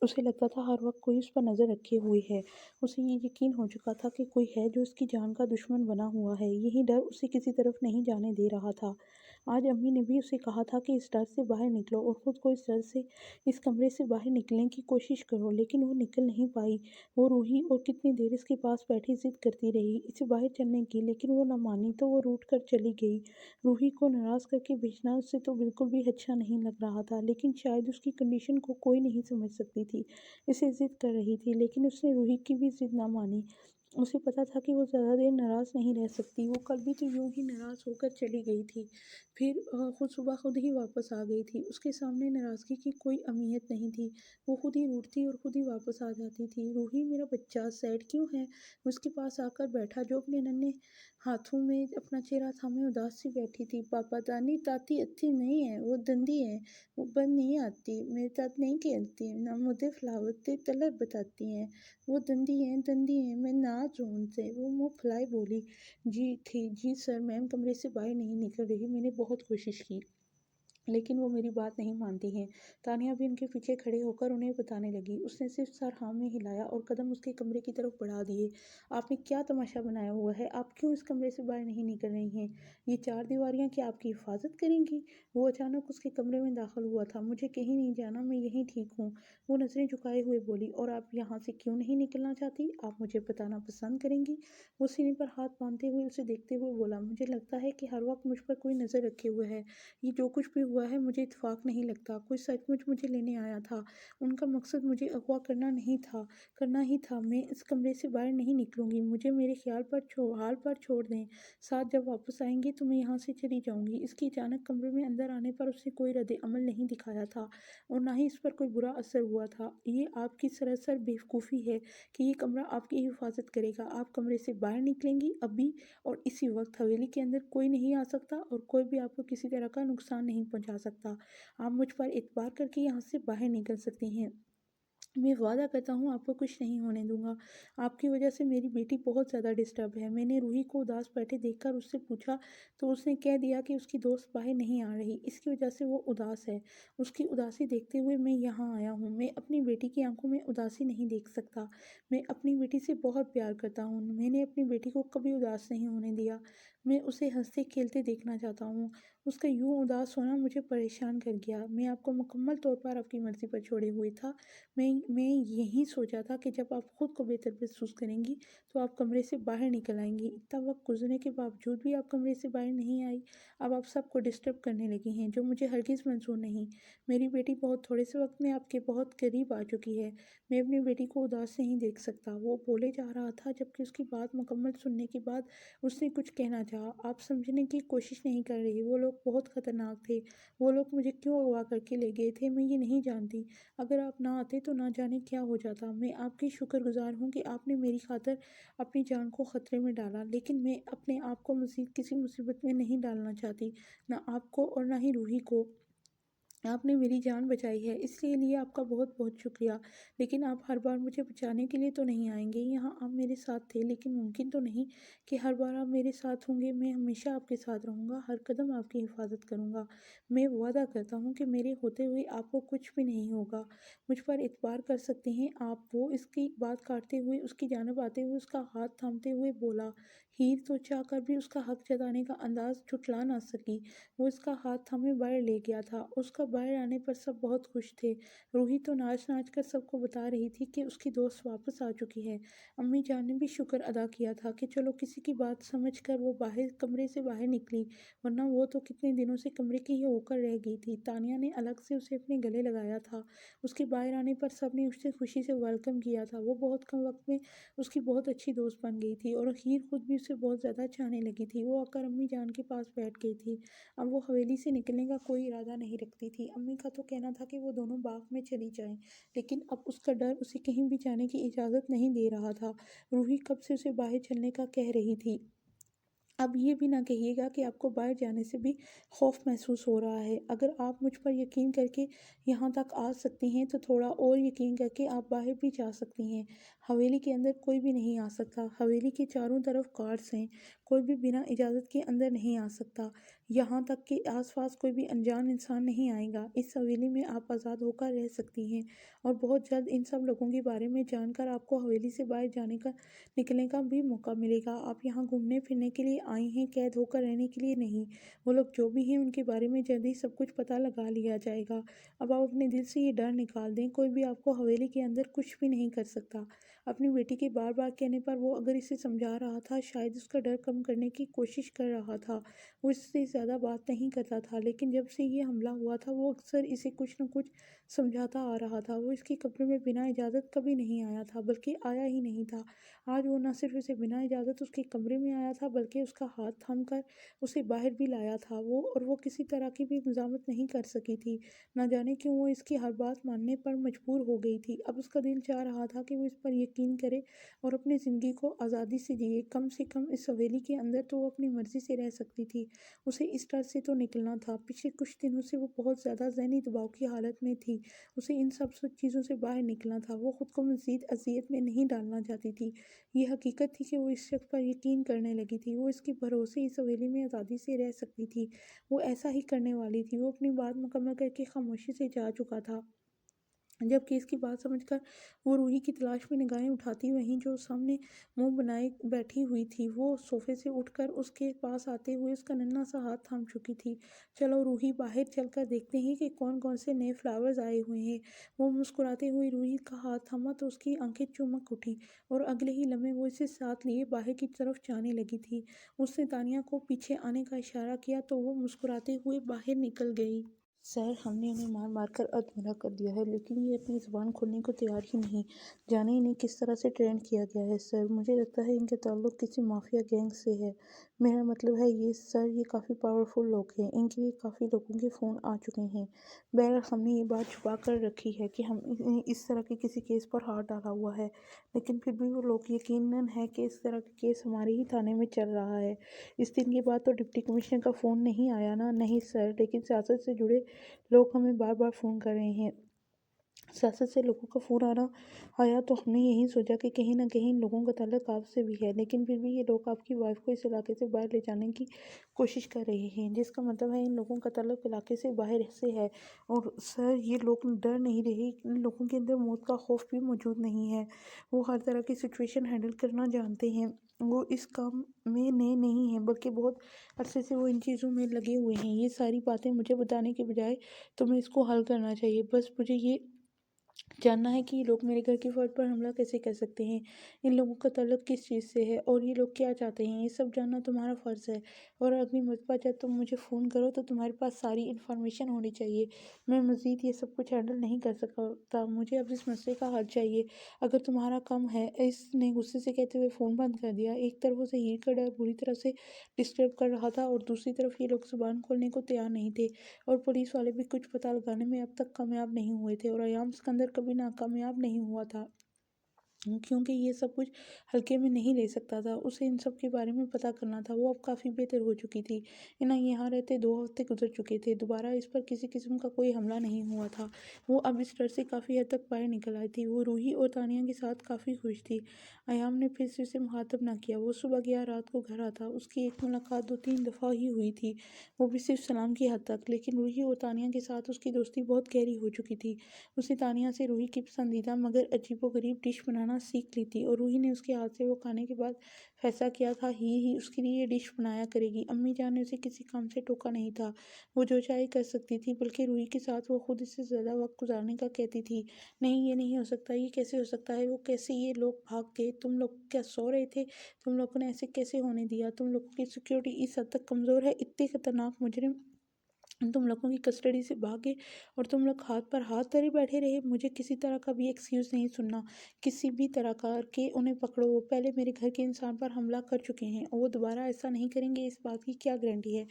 اسے لگتا تھا ہر وقت کوئی اس پر نظر رکھے ہوئے ہے۔ اسے یہ یقین ہو چکا تھا کہ کوئی ہے جو اس کی جان کا دشمن بنا ہوا ہے۔ یہی ڈر اسے کسی طرف نہیں جانے دے رہا تھا۔ آج امی نے بھی اسے کہا تھا کہ اس ڈر سے باہر نکلو اور خود کو اس ڈر سے اس کمرے سے باہر نکلنے کی کوشش کرو، لیکن وہ نکل نہیں پائی۔ وہ روحی اور کتنی دیر اس کے پاس بیٹھی ضد کرتی رہی اسے باہر چلنے کی، لیکن وہ نہ مانی تو وہ روٹھ کر چلی گئی۔ روحی کو ناراض کر کے بھیجنا اسے تو بالکل بھی اچھا نہیں لگ رہا تھا، لیکن شاید اس کی کنڈیشن کو کوئی نہیں سمجھ سکتی تھی۔ اسے ضد کر رہی تھی، لیکن اس نے روحی کی بھی ضد نہ مانی۔ उसे पता था कि वो ज़्यादा देर नाराज़ नहीं रह सकती। वो कल भी तो यूँ ही नाराज़ होकर चली गई थी। फिर खुद सुबह खुद ही वापस आ गई थी। उसके सामने नाराज़गी की कोई अहमियत नहीं थी। वो खुद ही रूठती और खुद ही वापस आ जाती थी। रूही मेरा बच्चा सैड क्यों है? उसके पास आकर बैठा जो अपने नन्हे हाथों में अपना चेहरा थामे उदास सी बैठी थी। पापा दानी ताती अच्छी नहीं है, वो दंदी है, वो बन नहीं आती, मेरे साथ नहीं खेलती, ना मुझे फ्लावते तलब बताती हैं। वो दंदी हैं, मैं नाज़ हूँ उनसे। वो मुँह फुलाए बोली, जी सर, मैम कमरे से बाहर नहीं निकल रही, मैंने बहुत कोशिश की। लेकिन वो मेरी बात नहीं मानती हैं। तानिया भी उनके पीछे खड़े होकर उन्हें बताने लगी। उसने सिर्फ सर हाँ में हिलाया और कदम उसके कमरे की तरफ बढ़ा दिए। आपने क्या तमाशा बनाया हुआ है? आप क्यों इस कमरे से बाहर नहीं निकल रही हैं? ये चार दीवारियां क्या आपकी हिफाजत करेंगी? वो अचानक उसके कमरे में दाखिल हुआ था। मुझे कहीं नहीं जाना, मैं यहीं ठीक हूँ। वो नजरें झुकाए हुए बोली, और आप यहाँ से क्यों नहीं निकलना चाहती? आप मुझे बताना पसंद करेंगी? वो सीने पर हाथ बांधते हुए उसे देखते हुए बोला, मुझे लगता है कि हर वक्त मुझ पर कोई नज़र रखे हुए है। ये जो कुछ भी हुआ है मुझे इत्तेफाक नहीं लगता। कोई सचमुच मुझे लेने आया था। उनका मकसद मुझे अगवा करना ही था। मैं इस कमरे से बाहर नहीं निकलूँगी। मुझे मेरे हाल पर छोड़ दें। साथ जब वापस आएँगे तो मैं यहाँ से चली जाऊँगी। इसके अचानक कमरे में अंदर आने पर उसने कोई रद्द-ए-अमल नहीं दिखाया था और ना ही इस पर कोई बुरा असर हुआ था। ये आपकी सरासर बेवकूफ़ी है कि ये कमरा आपकी हिफाज़त करेगा। आप कमरे से बाहर निकलेंगी अभी और इसी वक्त। हवेली के अंदर कोई नहीं आ सकता और कोई भी आपको किसी तरह का नुकसान नहीं पहुंचा सकता। आप मुझ पर एतबार करके यहाँ से बाहर निकल सकती हैं। मैं वादा करता हूँ आपको कुछ नहीं होने दूंगा। आपकी वजह से मेरी बेटी बहुत ज़्यादा डिस्टर्ब है। मैंने रूही को उदास बैठे देखकर उससे पूछा तो उसने कह दिया कि उसकी दोस्त बाहर नहीं आ रही, इसकी वजह से वो उदास है। उसकी उदासी देखते हुए मैं यहाँ आया हूँ। मैं अपनी बेटी की आंखों में उदासी नहीं देख सकता। मैं अपनी बेटी से बहुत प्यार करता हूँ। मैंने अपनी बेटी को कभी उदास नहीं होने दिया। मैं उसे हंसते खेलते देखना चाहता हूँ। उसका यूं उदास होना मुझे परेशान कर गया। मैं आपको मुकम्मल तौर पर आपकी मर्जी पर छोड़े हुए था। मैं यही सोचा था कि जब आप खुद को बेहतर महसूस करेंगी तो आप कमरे से बाहर निकल आएंगी। इतना वक्त गुजरने के बावजूद भी आप कमरे से बाहर नहीं आई। अब आप सबको डिस्टर्ब करने लगी हैं, जो मुझे हरगिज़ मंजूर नहीं। मेरी बेटी बहुत थोड़े से वक्त में आपके बहुत करीब आ चुकी है। मैं अपनी बेटी को उदास नहीं देख सकता। वो बोले जा रहा था जबकि उसकी बात मुकम्मल सुनने के बाद उसने कुछ कहना चाहा। आप समझने की कोशिश नहीं कर रही। वो लोग बहुत खतरनाक थे। वो लोग मुझे क्यों अगवा करके ले गए थे मैं ये नहीं जानती। अगर आप ना आते तो ना जाने क्या हो जाता। मैं आपकी शुक्रगुजार हूँ कि आपने मेरी खातिर अपनी जान को खतरे में डाला, लेकिन मैं अपने आप को मज़ीद किसी मुसीबत में नहीं डालना चाहती, ना आपको और ना ही रूही को। आपने मेरी जान बचाई है, इसलिए लिए आपका बहुत बहुत शुक्रिया। लेकिन आप हर बार मुझे बचाने के लिए तो नहीं आएंगे। यहाँ आप मेरे साथ थे, लेकिन मुमकिन तो नहीं कि हर बार आप मेरे साथ होंगे। मैं हमेशा आपके साथ रहूँगा, हर कदम आपकी हिफाजत करूँगा। मैं वादा करता हूँ कि मेरे होते हुए आपको कुछ भी नहीं होगा। मुझ पर एतबार कर सकते हैं आप। वो इसकी बात काटते हुए उसकी जानब आते हुए उसका हाथ थामते हुए बोला। हीर तो चाह कर भी उसका हक जताने का अंदाज छुटला ना सकी। वो इसका हाथ थामे बाहर ले गया था। उसका बाहर आने पर सब बहुत खुश थे। रूही तो नाच नाच कर सबको बता रही थी कि उसकी दोस्त वापस आ चुकी है। अम्मी जान ने भी शुक्र अदा किया था कि चलो किसी की बात समझ कर वो बाहर कमरे से बाहर निकली, वरना वो तो कितने दिनों से कमरे की ही होकर रह गई थी। तानिया ने अलग से उसे अपने गले लगाया था। उसके बाहर आने पर सब ने उसे खुशी से वेलकम किया था। वो बहुत कम वक्त में उसकी बहुत अच्छी दोस्त बन गई थी और हीर खुद भी उसे बहुत ज़्यादा चाहने लगी थी। वो आकर अम्मी जान के पास बैठ गई थी। अब वो हवेली से निकलने का कोई इरादा नहीं रखती थी। अम्मी का तो कहना था कि वो दोनों बाग में चली जाएं, लेकिन अब उसका डर उसे कहीं भी जाने की इजाज़त नहीं दे रहा था। रूही कब से उसे बाहर चलने का कह रही थी। अब ये भी ना कहिएगा कि आपको बाहर जाने से भी खौफ महसूस हो रहा है। अगर आप मुझ पर यकीन करके यहाँ तक आ सकती हैं तो थोड़ा और यकीन करके आप बाहर भी जा सकती हैं। हवेली के अंदर कोई भी नहीं आ सकता। हवेली के चारों तरफ गार्ड्स हैं। कोई भी बिना इजाज़त के अंदर नहीं आ सकता। यहाँ तक कि आसपास कोई भी अनजान इंसान नहीं आएगा। इस हवेली में आप आज़ाद होकर रह सकती हैं और बहुत जल्द इन सब लोगों के बारे में जानकर आपको हवेली से बाहर निकलने का भी मौका मिलेगा। आप यहाँ घूमने फिरने के लिए आई हैं, कैद होकर रहने के लिए नहीं। वो लोग जो भी हैं उनके बारे में जल्दी सब कुछ पता लगा लिया जाएगा। अब आप अपने दिल से ये डर निकाल दें। कोई भी आपको हवेली के अंदर कुछ भी नहीं कर सकता। اپنی بیٹی کے بار بار کہنے پر وہ اگر اسے سمجھا رہا تھا، شاید اس کا ڈر کم کرنے کی کوشش کر رہا تھا، وہ اس سے زیادہ بات نہیں کرتا تھا، لیکن جب سے یہ حملہ ہوا تھا وہ اکثر اسے کچھ نہ کچھ سمجھاتا آ رہا تھا۔ وہ اس کے کمرے میں بنا اجازت کبھی نہیں آیا تھا، بلکہ آیا ہی نہیں تھا۔ آج وہ نہ صرف اسے بنا اجازت اس کے کمرے میں آیا تھا، بلکہ اس کا ہاتھ تھام کر اسے باہر بھی لایا تھا۔ وہ کسی طرح کی بھی مزاحمت نہیں کر سکی تھی۔ نہ جانے کیوں وہ اس کی ہر بات ماننے پر مجبور ہو گئی تھی۔ اب اس کا دل چاہ رہا تھا کہ وہ اس پر یقین کرے اور اپنی زندگی کو آزادی سے جیے۔ کم سے کم اس حویلی کے اندر تو وہ اپنی مرضی سے رہ سکتی تھی۔ اسے اس ڈر سے تو نکلنا تھا۔ پچھلے کچھ دنوں سے وہ بہت زیادہ ذہنی دباؤ کی حالت میں تھی۔ اسے ان سب چیزوں سے باہر نکلنا تھا۔ وہ خود کو مزید اذیت میں نہیں ڈالنا چاہتی تھی۔ یہ حقیقت تھی کہ وہ اس شخص پر یقین کرنے لگی تھی۔ وہ اس کے بھروسے اس حویلی میں آزادی سے رہ سکتی تھی۔ وہ ایسا ہی کرنے والی تھی۔ وہ اپنی بات مکمل کر کے خاموشی سے جا چکا تھا۔ جبکہ اس کی بات سمجھ کر وہ روحی کی تلاش میں نگاہیں اٹھاتی وہیں جو سامنے منہ بنائے بیٹھی ہوئی تھی، وہ صوفے سے اٹھ کر اس کے پاس آتے ہوئے اس کا ننھا سا ہاتھ تھام چکی تھی۔ چلو روحی، باہر چل کر دیکھتے ہیں کہ کون کون سے نئے فلاورز آئے ہوئے ہیں۔ وہ مسکراتے ہوئے روحی کا ہاتھ تھاما تو اس کی آنکھیں چمک اٹھیں اور اگلے ہی لمحے وہ اسے ساتھ لیے باہر کی طرف جانے لگی تھی۔ اس نے تانیہ کو پیچھے آنے کا اشارہ کیا تو وہ مسکراتے ہوئے باہر نکل گئی۔ سر، ہم نے انہیں مار مار کر ادھمرا کر دیا ہے، لیکن یہ اپنی زبان کھولنے کو تیار ہی نہیں۔ جانے انہیں کس طرح سے ٹرین کیا گیا ہے سر۔ مجھے لگتا ہے ان کا تعلق کسی مافیا گینگ سے ہے۔ میرا مطلب ہے یہ سر، یہ کافی پاورفل لوگ ہیں۔ ان کے لیے کافی لوگوں کے فون آ چکے ہیں۔ بہرحال ہم نے یہ بات چھپا کر رکھی ہے کہ ہم نے اس طرح کے کسی کیس پر ہاتھ ڈالا ہوا ہے، لیکن پھر بھی وہ لوگ یقیناً ہے کہ اس طرح کا کیس ہمارے ہی تھانے میں چل رہا ہے۔ اس دن کے بعد تو ڈپٹی کمشنر کا فون نہیں آیا نا؟ نہیں سر، لیکن سیاست سے جڑے لوگ ہمیں بار بار فون کر رہے ہیں۔ سیاست سے لوگوں کا فون آیا تو ہم نے یہی سوچا کہ کہیں نہ کہیں ان لوگوں کا تعلق آپ سے بھی ہے، لیکن پھر بھی یہ لوگ آپ کی وائف کو اس علاقے سے باہر لے جانے کی کوشش کر رہے ہیں، جس کا مطلب ہے ان لوگوں کا تعلق علاقے سے باہر سے ہے۔ اور سر، یہ لوگ ڈر نہیں رہے، ان لوگوں کے اندر موت کا خوف بھی موجود نہیں ہے۔ وہ ہر طرح کی سچویشن ہینڈل کرنا جانتے ہیں۔ وہ اس کام میں نئے نہیں ہیں، بلکہ بہت عرصے سے وہ ان چیزوں میں لگے ہوئے ہیں۔ یہ ساری باتیں مجھے بتانے کے بجائے تمہیں اس کو حل کرنا چاہیے۔ بس مجھے یہ جاننا ہے کہ یہ لوگ میرے گھر کے فرد پر حملہ کیسے کر سکتے ہیں، ان لوگوں کا تعلق کس چیز سے ہے، اور یہ لوگ کیا چاہتے ہیں۔ یہ سب جاننا تمہارا فرض ہے، اور اگلی مرتبہ جب تم مجھے فون کرو تو تمہارے پاس ساری انفارمیشن ہونی چاہیے۔ میں مزید یہ سب کچھ ہینڈل نہیں کر سکتا، مجھے اب اس مسئلے کا حل چاہیے۔ اگر تمہارا کم ہے۔ اس نے غصے سے کہتے ہوئے فون بند کر دیا۔ ایک طرف اسے ہیر کا ڈر بری طرح سے ڈسٹرب کر رہا تھا، اور دوسری طرف یہ لوگ زبان کھولنے کو تیار نہیں تھے، اور پولیس والے بھی کچھ پتہ لگانے میں اب تک کامیاب نہیں ہوئے تھے، اور ایام اسکندر کبھی ناکامیاب نہیں ہوا تھا، کیونکہ یہ سب کچھ ہلکے میں نہیں لے سکتا تھا۔ اسے ان سب کے بارے میں پتہ کرنا تھا۔ وہ اب کافی بہتر ہو چکی تھی۔ انہیں یہاں رہتے 2 ہفتے گزر چکے تھے۔ دوبارہ اس پر کسی قسم کا کوئی حملہ نہیں ہوا تھا۔ وہ اب اس ڈر سے کافی حد تک باہر نکل آئی تھی۔ وہ روحی اور تانیہ کے ساتھ کافی خوش تھی۔ ایام نے پھر سے اسے مخاطب نہ کیا۔ وہ صبح گیا، رات کو گھر آتا۔ اس کی ایک ملاقات 2-3 دفعہ ہی ہوئی تھی، وہ بھی صرف سلام کی حد تک، لیکن روحی اور تانیہ کے ساتھ اس کی دوستی بہت گہری ہو چکی تھی۔ اس نے تانیہ سے روحی کی پسندیدہ مگر عجیب و غریب ڈش بنانا سیکھ لی تھی، اور روحی نے اس کے ہاتھ سے وہ کھانے کے بعد فیصلہ کیا تھا ہی اس کے لیے یہ ڈش بنایا کرے گی۔ امی جان نے اسے کسی کام سے ٹوکا نہیں تھا، وہ جو چاہے کر سکتی تھی، بلکہ روحی کے ساتھ وہ خود اس سے زیادہ وقت گزارنے کا کہتی تھی۔ نہیں، یہ نہیں ہو سکتا، یہ کیسے ہو سکتا ہے، وہ کیسے یہ لوگ بھاگ گئے، تم لوگ کیا سو رہے تھے، تم لوگوں نے ایسے کیسے ہونے دیا، تم لوگوں کی سیکیورٹی اس حد تک کمزور ہے، اتنے خطرناک مجرم تم لوگوں کی کسٹڈی سے بھاگے اور تم لوگ ہاتھ پر ہاتھ دھرے بیٹھے رہے۔ مجھے کسی طرح کا بھی ایکسکیوز نہیں سننا، کسی بھی طرح کا کہ انہیں پکڑو۔ وہ پہلے میرے گھر کے انسان پر حملہ کر چکے ہیں، اور وہ دوبارہ ایسا نہیں کریں گے، اس بات کی کیا گارنٹی ہے؟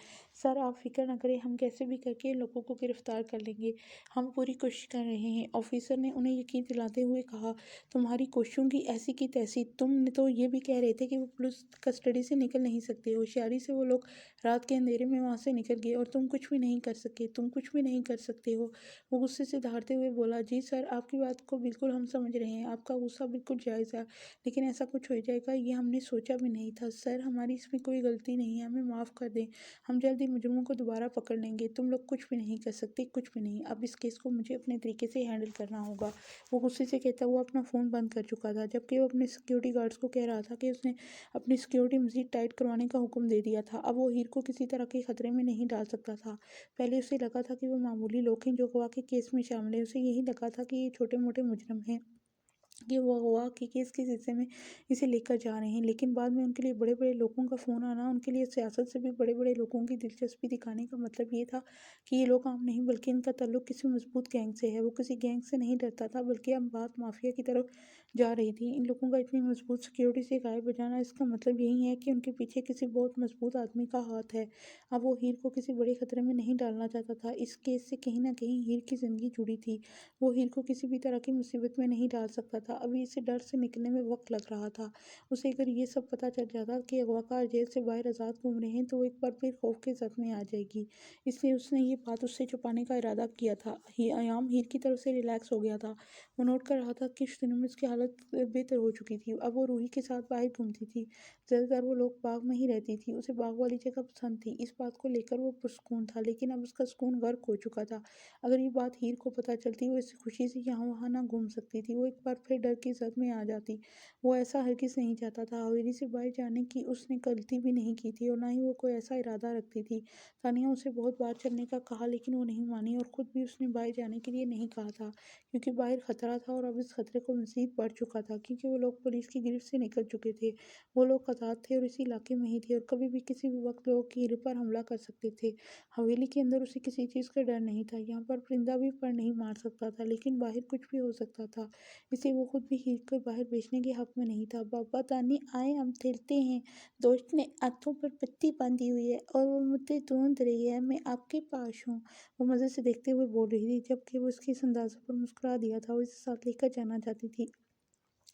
سر، آپ فکر نہ کریں، ہم کیسے بھی کر کے ان لوگوں کو گرفتار کر لیں گے، ہم پوری کوشش کر رہے ہیں، آفیسر نے انہیں یقین دلاتے ہوئے کہا۔ تمہاری کوششوں کی ایسی کی تیسی، تم نے تو یہ بھی کہہ رہے تھے کہ وہ پولیس کسٹڈی سے نکل نہیں سکتے۔ ہوشیاری سے وہ لوگ رات کے اندھیرے میں وہاں سے نکل گئے، اور تم کچھ بھی نہیں کر سکے، تم کچھ بھی نہیں کر سکتے ہو۔ وہ غصے سے دھاڑتے ہوئے بولا، جی سر، آپ کی بات کو بالکل ہم سمجھ رہے ہیں، آپ کا غصہ بالکل جائز ہے، لیکن ایسا کچھ ہو جائے گا یہ ہم نے سوچا بھی نہیں تھا۔ سر، ہماری اس میں کوئی غلطی نہیں ہے، ہمیں معاف کر دیں، ہم جلد ہی مجرموں کو دوبارہ پکڑ لیں گے۔ تم لوگ کچھ بھی نہیں کر سکتے، کچھ بھی نہیں، اب اس کیس کو مجھے اپنے طریقے سے ہینڈل کرنا ہوگا۔ وہ غصے سے کہتا ہوا اپنا فون بند کر چکا تھا، جبکہ وہ اپنے سیکیورٹی گارڈز کو کہہ رہا تھا کہ اس نے اپنی سیکیورٹی مزید ٹائٹ کروانے کا حکم دے دیا تھا۔ اب وہ ہیر کو کسی طرح کے خطرے میں نہیں ڈال سکتا تھا۔ پہلے اسے لگا تھا کہ وہ معمولی لوگ ہیں جو اغوا کے کیس میں شامل ہیں، اسے یہی لگا تھا کہ یہ چھوٹے موٹے مجرم ہیں، कि वो अगवा के किस हिस्से में इसे लेकर जा रहे हैं। लेकिन बाद में उनके लिए बड़े-बड़े लोगों का फ़ोन आना, उनके लिए सियासत से भी बड़े-बड़े लोगों की दिलचस्पी दिखाने का मतलब ये था कि ये लोग आम नहीं बल्कि इनका ताल्लुक किसी मज़बूत गैंग से है। वो किसी गैंग से नहीं डरता था बल्कि अब बात माफ़िया की तरफ जा रही थी। इन लोगों का इतनी मज़बूत सिक्योरिटी से गायब हो जाना, इसका मतलब यही है कि उनके पीछे किसी बहुत मज़बूत आदमी का हाथ है। अब वो हीर को किसी बड़े खतरे में नहीं डालना चाहता था। इस केस से कहीं न कहीं हीर की ज़िंदगी जुड़ी थी। वो हीर को किसी भी तरह की मुसीबत में नहीं डाल सकता था। अभी इसे डर से निकलने में वक़्त लग रहा था। उसे अगर ये सब पता चल जाता कि अगवाकार जेल से बाहर आज़ाद घूम रहे हैं, तो वो एक बार फिर खौफ के सदमे आ जाएगी। इसलिए उसने ये बात उससे छुपाने का इरादा किया था। अयाम हीर की तरफ से रिलैक्स हो गया था। वो नोट कर रहा था कि कुछ दिनों में उसकी हालत बेहतर हो चुकी थी। अब वो रूही के साथ बाहर घूमती थी। ज़्यादातर वो लोग बाग में ही रहती थी। उसे बाग वाली जगह पसंद थी। इस बात को लेकर वो पुरसुकून था, लेकिन अब उसका सुकून गर्क हो चुका था। अगर ये बात हीर को पता चलती, वो इस खुशी से यहाँ-वहाँ ना घूम सकती थी। वो एक बार फिर डर की ज़द में आ जाती। वो ऐसा हरगिज़ नहीं चाहता था। हवेली से बाहर जाने की उसने गलती भी नहीं की थी और ना ही वो कोई ऐसा इरादा रखती थी। तानिया उसे बहुत बार चलने का कहा, लेकिन वो नहीं मानी और खुद भी उसने बाहर जाने के लिए नहीं कहा था, क्योंकि बाहर खतरा था और अब इस खतरे को मज़ीद बढ़ चुका था, क्योंकि वो लोग पुलिस की गिरफ्त से निकल चुके थे। वो लोग आज़ाद थे और इसी इलाके में ही थे और कभी भी किसी भी वक़्त लोगों की हीरे पर हमला कर सकते थे। हवेली के अंदर उसे किसी चीज़ का डर नहीं था। यहाँ पर परिंदा भी पर नहीं मार सकता था, लेकिन बाहर कुछ भी हो सकता था। इसलिए वो खुद भी हीर को बाहर बेचने के हक में नहीं था। बाबा तानी आए, हम खेलते हैं। दोस्त ने हाथों पर पट्टी बांधी हुई है और वो मुझे ढूंढ रही है। मैं आपके पास हूँ। वो मज़े से देखते हुए बोल रही थी, जबकि वो उसके इस अंदाज़ों पर मुस्कुरा दिया था। वो इसे साथ लेकर जाना चाहती थी,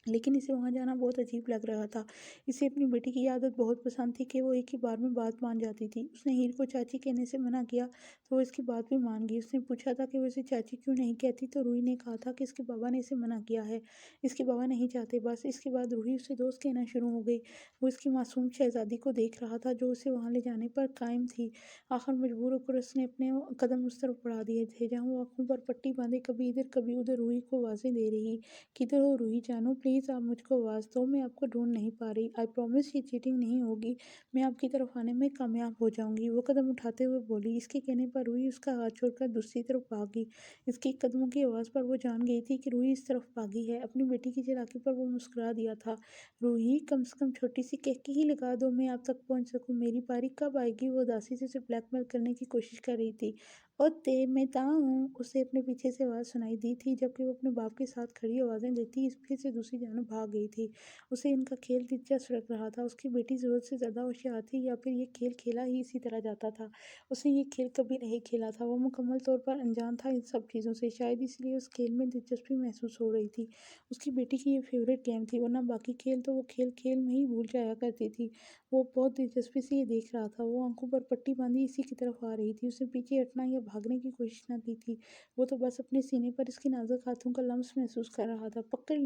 लेकिन इसे वहाँ जाना बहुत अजीब लग रहा था। इसे अपनी बेटी की आदत बहुत पसंद थी कि वो एक ही बार में बात मान जाती थी। उसने हीर को चाची कहने से मना किया, तो वो इसकी बात भी मान गई। उसने पूछा था कि वो इसे चाची क्यों नहीं कहती, तो रूही ने कहा था कि इसके बाबा ने इसे मना किया है। इसके बाबा नहीं चाहते बस। इसके बाद रूही उसे दोस्त कहना शुरू हो गई। वो इसकी मासूम शहज़ादी को देख रहा था, जो उसे वहाँ ले जाने पर कायम थी। आखिर मजबूर होकर उसने अपने कदम उस तरफ बढ़ा दिए थे, जहाँ वो आँखों पर पट्टी बाँधे कभी इधर कभी उधर रूही को आवाज़ें दे रही। किधर हो रूही जानू, प्लीज़ आप मुझको आवाज़ दो, मैं आपको ढूँढ नहीं पा रही। आई प्रॉमिस ये चीटिंग नहीं होगी, मैं आपकी तरफ आने में कामयाब हो जाऊँगी। वो कदम उठाते हुए बोली। इसके कहने पर रूही उसका हाथ छोड़कर दूसरी तरफ भागी। इसकी कदमों की आवाज़ पर वो जान गई थी कि रूही इस तरफ भागी है। अपनी बेटी की चालाकी पर वो मुस्कुरा दिया था। रूही, कम से कम छोटी सी कहकी ही लगा दो, मैं आप तक पहुँच सकूँ। मेरी बारी कब आएगी? वो उदासी से उसे ब्लैकमेल करने की कोशिश कर रही थी। ओ ते मैं हूँ, उसे अपने पीछे से आवाज़ सुनाई दी थी, जबकि वो अपने बाप के साथ खड़ी आवाज़ें देती इस फिर से दूसरी जानब भाग गई थी। उसे इनका खेल दिलचस्प लग रहा था। उसकी बेटी ज़रूरत से ज़्यादा होशियार थी, या फिर ये खेल खेला ही इसी तरह जाता था। उसने ये खेल कभी नहीं खेला था। वो मुकम्मल तौर पर अनजान था इन सब चीज़ों से। शायद इसलिए उस खेल में दिलचस्पी महसूस हो रही थी। उसकी बेटी की ये फ़ेवरेट गेम थी, वरना बाकी खेल तो वो खेल-खेल में ही भूल जाया करती थी। वो बहुत दिलचस्पी से ये देख रहा था। वो आँखों पर पट्टी बाँधी इसी की तरफ आ रही थी। उसने पीछे हटना या भागने की कोशिश ना की थी। वो तो बस अपने सीने पर इसके नाज़ुक हाथों का लम्स महसूस कर रहा था। पकड़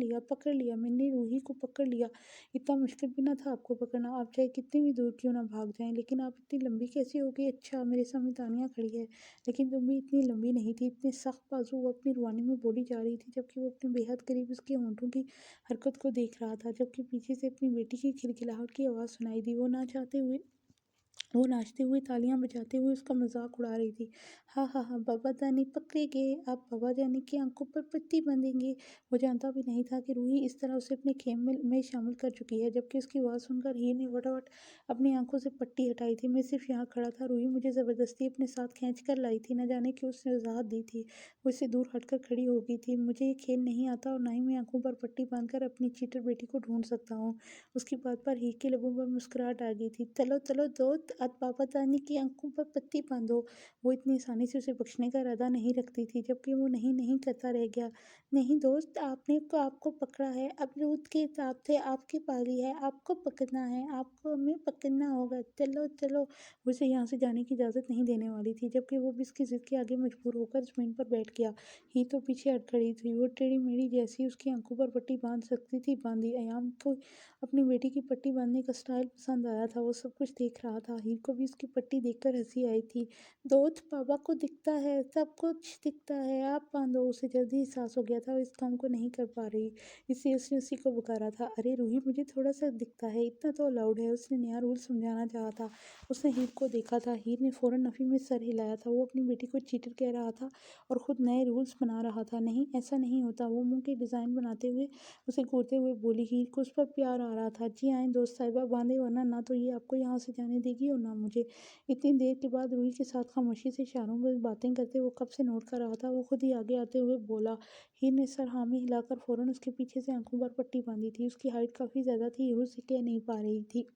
लिया, मैंने रूही को पकड़ लिया। इतना मुश्किल भी ना था आपको पकड़ना। आप चाहे कितनी भी दूर क्यों ना भाग जाएँ, लेकिन आप इतनी लंबी कैसे हो गई? अच्छा, मेरे सामने तानिया खड़ी है, लेकिन तुम भी इतनी लंबी नहीं थी। इतने सख्त बाज़ू वो अपनी रूहानी में बोली जा रही थी, जबकि वो अपने बेहद करीब उसके होंठों की हरकत को देख रहा था, जबकि पीछे से अपनी बेटी की खिलखिलाहट की आवाज़ सुनाई दी। वो नाचते हुए तालियां बजाते हुए उसका मजाक उड़ा रही थी। हाँ हाँ हाँ, बाबा जानी पकड़ेंगे, आप बाबा जानी की आंखों पर पट्टी बांधेंगे। वो जानता भी नहीं था कि रूही इस तरह उसे अपने खेम में शामिल कर चुकी है, जबकि उसकी आवाज़ सुनकर हीर ने फटाफट अपनी आंखों से पट्टी हटाई थी। मैं सिर्फ यहाँ खड़ा था, रूही मुझे ज़बरदस्ती अपने साथ खींच कर लाई थी, न जाने क्यों उसने वजाहत दी थी। वो इससे दूर हटकर खड़ी हो गई थी। मुझे ये खेल नहीं आता और ना ही मैं आंखों पर पट्टी बांधकर अपनी चीटर बेटी को ढूंढ सकता हूँ। उसकी बात पर हीर के लबों पर मुस्कुराहट आ गई थी। चलो चलो दोस्त, आज पापा जानी की आंखों पर पट्टी बांधो। वो इतनी आसानी से उसे बख्शने का इरादा नहीं रखती थी, जबकि वो नहीं नहीं करता रह गया। नहीं दोस्त, आपने को आपको पकड़ा है, अब रूत के हिसाब से आपकी पारी है, आपको पकड़ना है, आपको हमें पकड़ना होगा। चलो चलो। वो उसे यहाँ से जाने की इजाज़त नहीं देने वाली थी, जबकि वो भी इसकी जिद के आगे मजबूर होकर ज़मीन पर बैठ गया। ही तो पीछे हट खड़ी थी। वो टेढ़ी मेढ़ी जैसी उसकी आंखों पर पट्टी बांध सकती थी बांधी। अयाम को अपनी बेटी की पट्टी बांधने का स्टाइल पसंद आया था। वो सब कुछ देख रहा था। हीर को भी उसकी पट्टी देखकर हंसी आई थी। दोस्त, पापा को दिखता है, सब कुछ दिखता है, आप बांधो। उसे जल्दी एहसास हो गया था वो इस काम को नहीं कर पा रही, इसलिए उसने उसी को पुकारा था। अरे रूही, मुझे थोड़ा सा दिखता है, इतना तो अलाउड है। उसने नया रूल समझाना चाहा था। उसने हीर को देखा था। हीर ने फौरन नफी में सर हिलाया था। वो अपनी बेटी को चीटर कह रहा था और खुद नए रूल्स बना रहा था। नहीं, ऐसा नहीं होता। वो मुंह के डिजाइन बनाते हुए उसे घूरते हुए बोली। हीर को उस पर प्यार आ रहा था। जी आए दोस्त साहिबा, बांधे, वरना ना तो ये आपको यहाँ से जाने देगी और ना मुझे। इतनी देर के बाद रूही के साथ खामोशी से इशारों में बातें करते वो कब से नोट कर रहा था। वो खुद ही आगे आते हुए बोला। हीर ने सर हाँ में हिलाकर फौरन उसके पीछे से आंखों पर पट्टी बांधी थी। उसकी हाइट काफी ज्यादा थी। वो उसे कह नहीं पा रही थी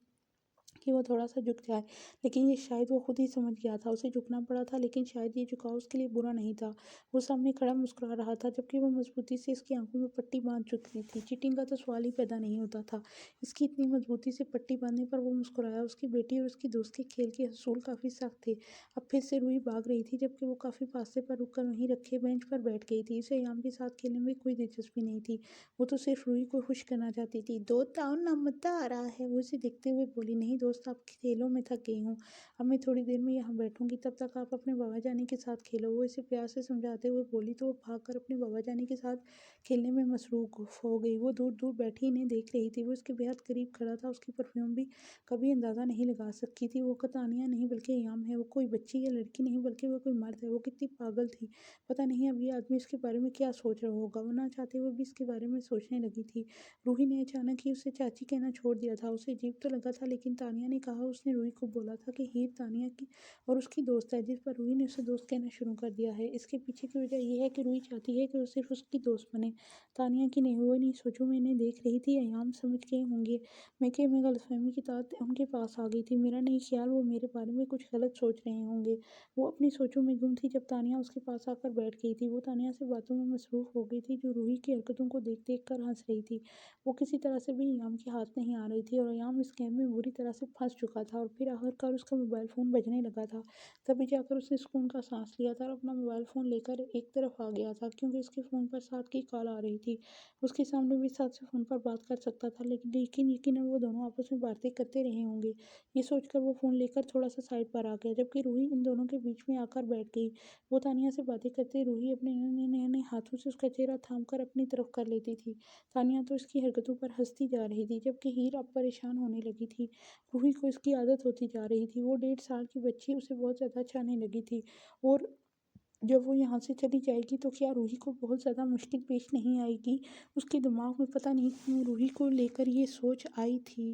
कि वो थोड़ा सा झुक जाए, लेकिन ये शायद वो खुद ही समझ गया था। उसे झुकना पड़ा था, लेकिन शायद ये झुकाव उसके लिए बुरा नहीं था। वो सामने खड़ा मुस्कुरा रहा था, जबकि वो मजबूती से इसकी आंखों में पट्टी बांध चुकी थी। चीटिंग का तो सवाल ही पैदा नहीं होता था। इसकी इतनी मजबूती से पट्टी बांधने पर वो मुस्कुराया। उसकी बेटी और उसकी दोस्त के खेल के हसूल काफी सख्त थे। अब फिर से रूही भाग रही थी, जबकि वो काफी फासले पर रुककर वहीं रखे बेंच पर बैठ गई थी। उसे याम के साथ खेलने में कोई दिलचस्पी नहीं थी। वो तो सिर्फ रूही को खुश करना चाहती थी। दोस्त आओ ना, मजा आ रहा है, वो उसे देखते हुए बोली। नहीं दोस्त, आप खेलों में थक गई हूँ, अब मैं थोड़ी देर में यहाँ बैठूंगी, तब तक आप अपने बाबा जानी के साथ खेलो। वो इसे प्यार से समझाते हुए बोली तो वो भागकर अपने बाबा जानी के साथ खेलने में मसरूफ हो गई। वो दूर दूर बैठी इन्हें देख रही थी। वो उसके बेहद करीब खड़ा था। उसकी परफ्यूम भी कभी अंदाजा नहीं लगा सकी थी। वो कतानिया नहीं बल्कि याम है। वो कोई बच्ची या लड़की नहीं, बल्कि वो कोई मर्द है। वो कितनी पागल थी। पता नहीं अब ये आदमी उसके बारे में क्या सोच रहा होगा। वो ना चाहते हुए भी इसके बारे में सोचने लगी थी। रूही ने अचानक ही उसे चाची कहना छोड़ दिया था। उसे अजीब तो लगा था, लेकिन तानिया ने कहा, उसने रूही को बोला था कि हीर तानिया की और उसकी दोस्त है, जिस पर रूही ने उसे दोस्त कहना शुरू कर दिया है। इसके पीछे की वजह यह है कि रूही चाहती है कि वो सिर्फ उसकी दोस्त बने, तानिया की नहीं। वो नहीं सोचो मैं इन्हें देख रही थी, अयाम समझ गए होंगे मैं गलतफहमी के तहत उनके पास आ गई थी। मेरा नहीं ख्याल वो मेरे बारे में कुछ गलत सोच रहे होंगे। वो अपनी सोचों में गुम थी जब तानिया उसके पास आकर बैठ गई थी। वो तानिया से बातों में मसरूफ हो गई थी, जो रूही की हरकतों को देख देख कर हंस रही थी। वो किसी तरह से भी अयाम के हाथ नहीं आ रही थी और अयाम इस गेम में बुरी तरह से फंस चुका था। और फिर आखिरकार उसका मोबाइल फ़ोन बजने लगा था। तभी जाकर उसने सुकून का सांस लिया था और अपना मोबाइल फ़ोन लेकर एक तरफ आ गया था, क्योंकि उसके फ़ोन पर साथ की कॉल आ रही थी। उसके सामने भी साथ से फ़ोन पर बात कर सकता था, लेकिन यकीनन वो दोनों आपस में बातें करते रहे होंगे। ये सोचकर वो फ़ोन लेकर थोड़ा सा साइड पर आ गया, जबकि रूही इन दोनों के बीच में आकर बैठ गई। वो तानिया से बातें करते रूही अपने नन्हे नन्हे हाथों से उसका चेहरा थाम कर अपनी तरफ कर लेती थी। तानिया तो इसकी हरकतों पर हंसती जा रही थी, जबकि हीर अब परेशान होने लगी थी। रूही को इसकी आदत होती जा रही थी। वो 1.5 साल की बच्ची उसे बहुत ज़्यादा अच्छा आने लगी थी। और जब वो यहाँ से चली जाएगी तो क्या रूही को बहुत ज़्यादा मुश्किल पेश नहीं आएगी। उसके दिमाग में पता नहीं क्यों रूही को लेकर ये सोच आई थी।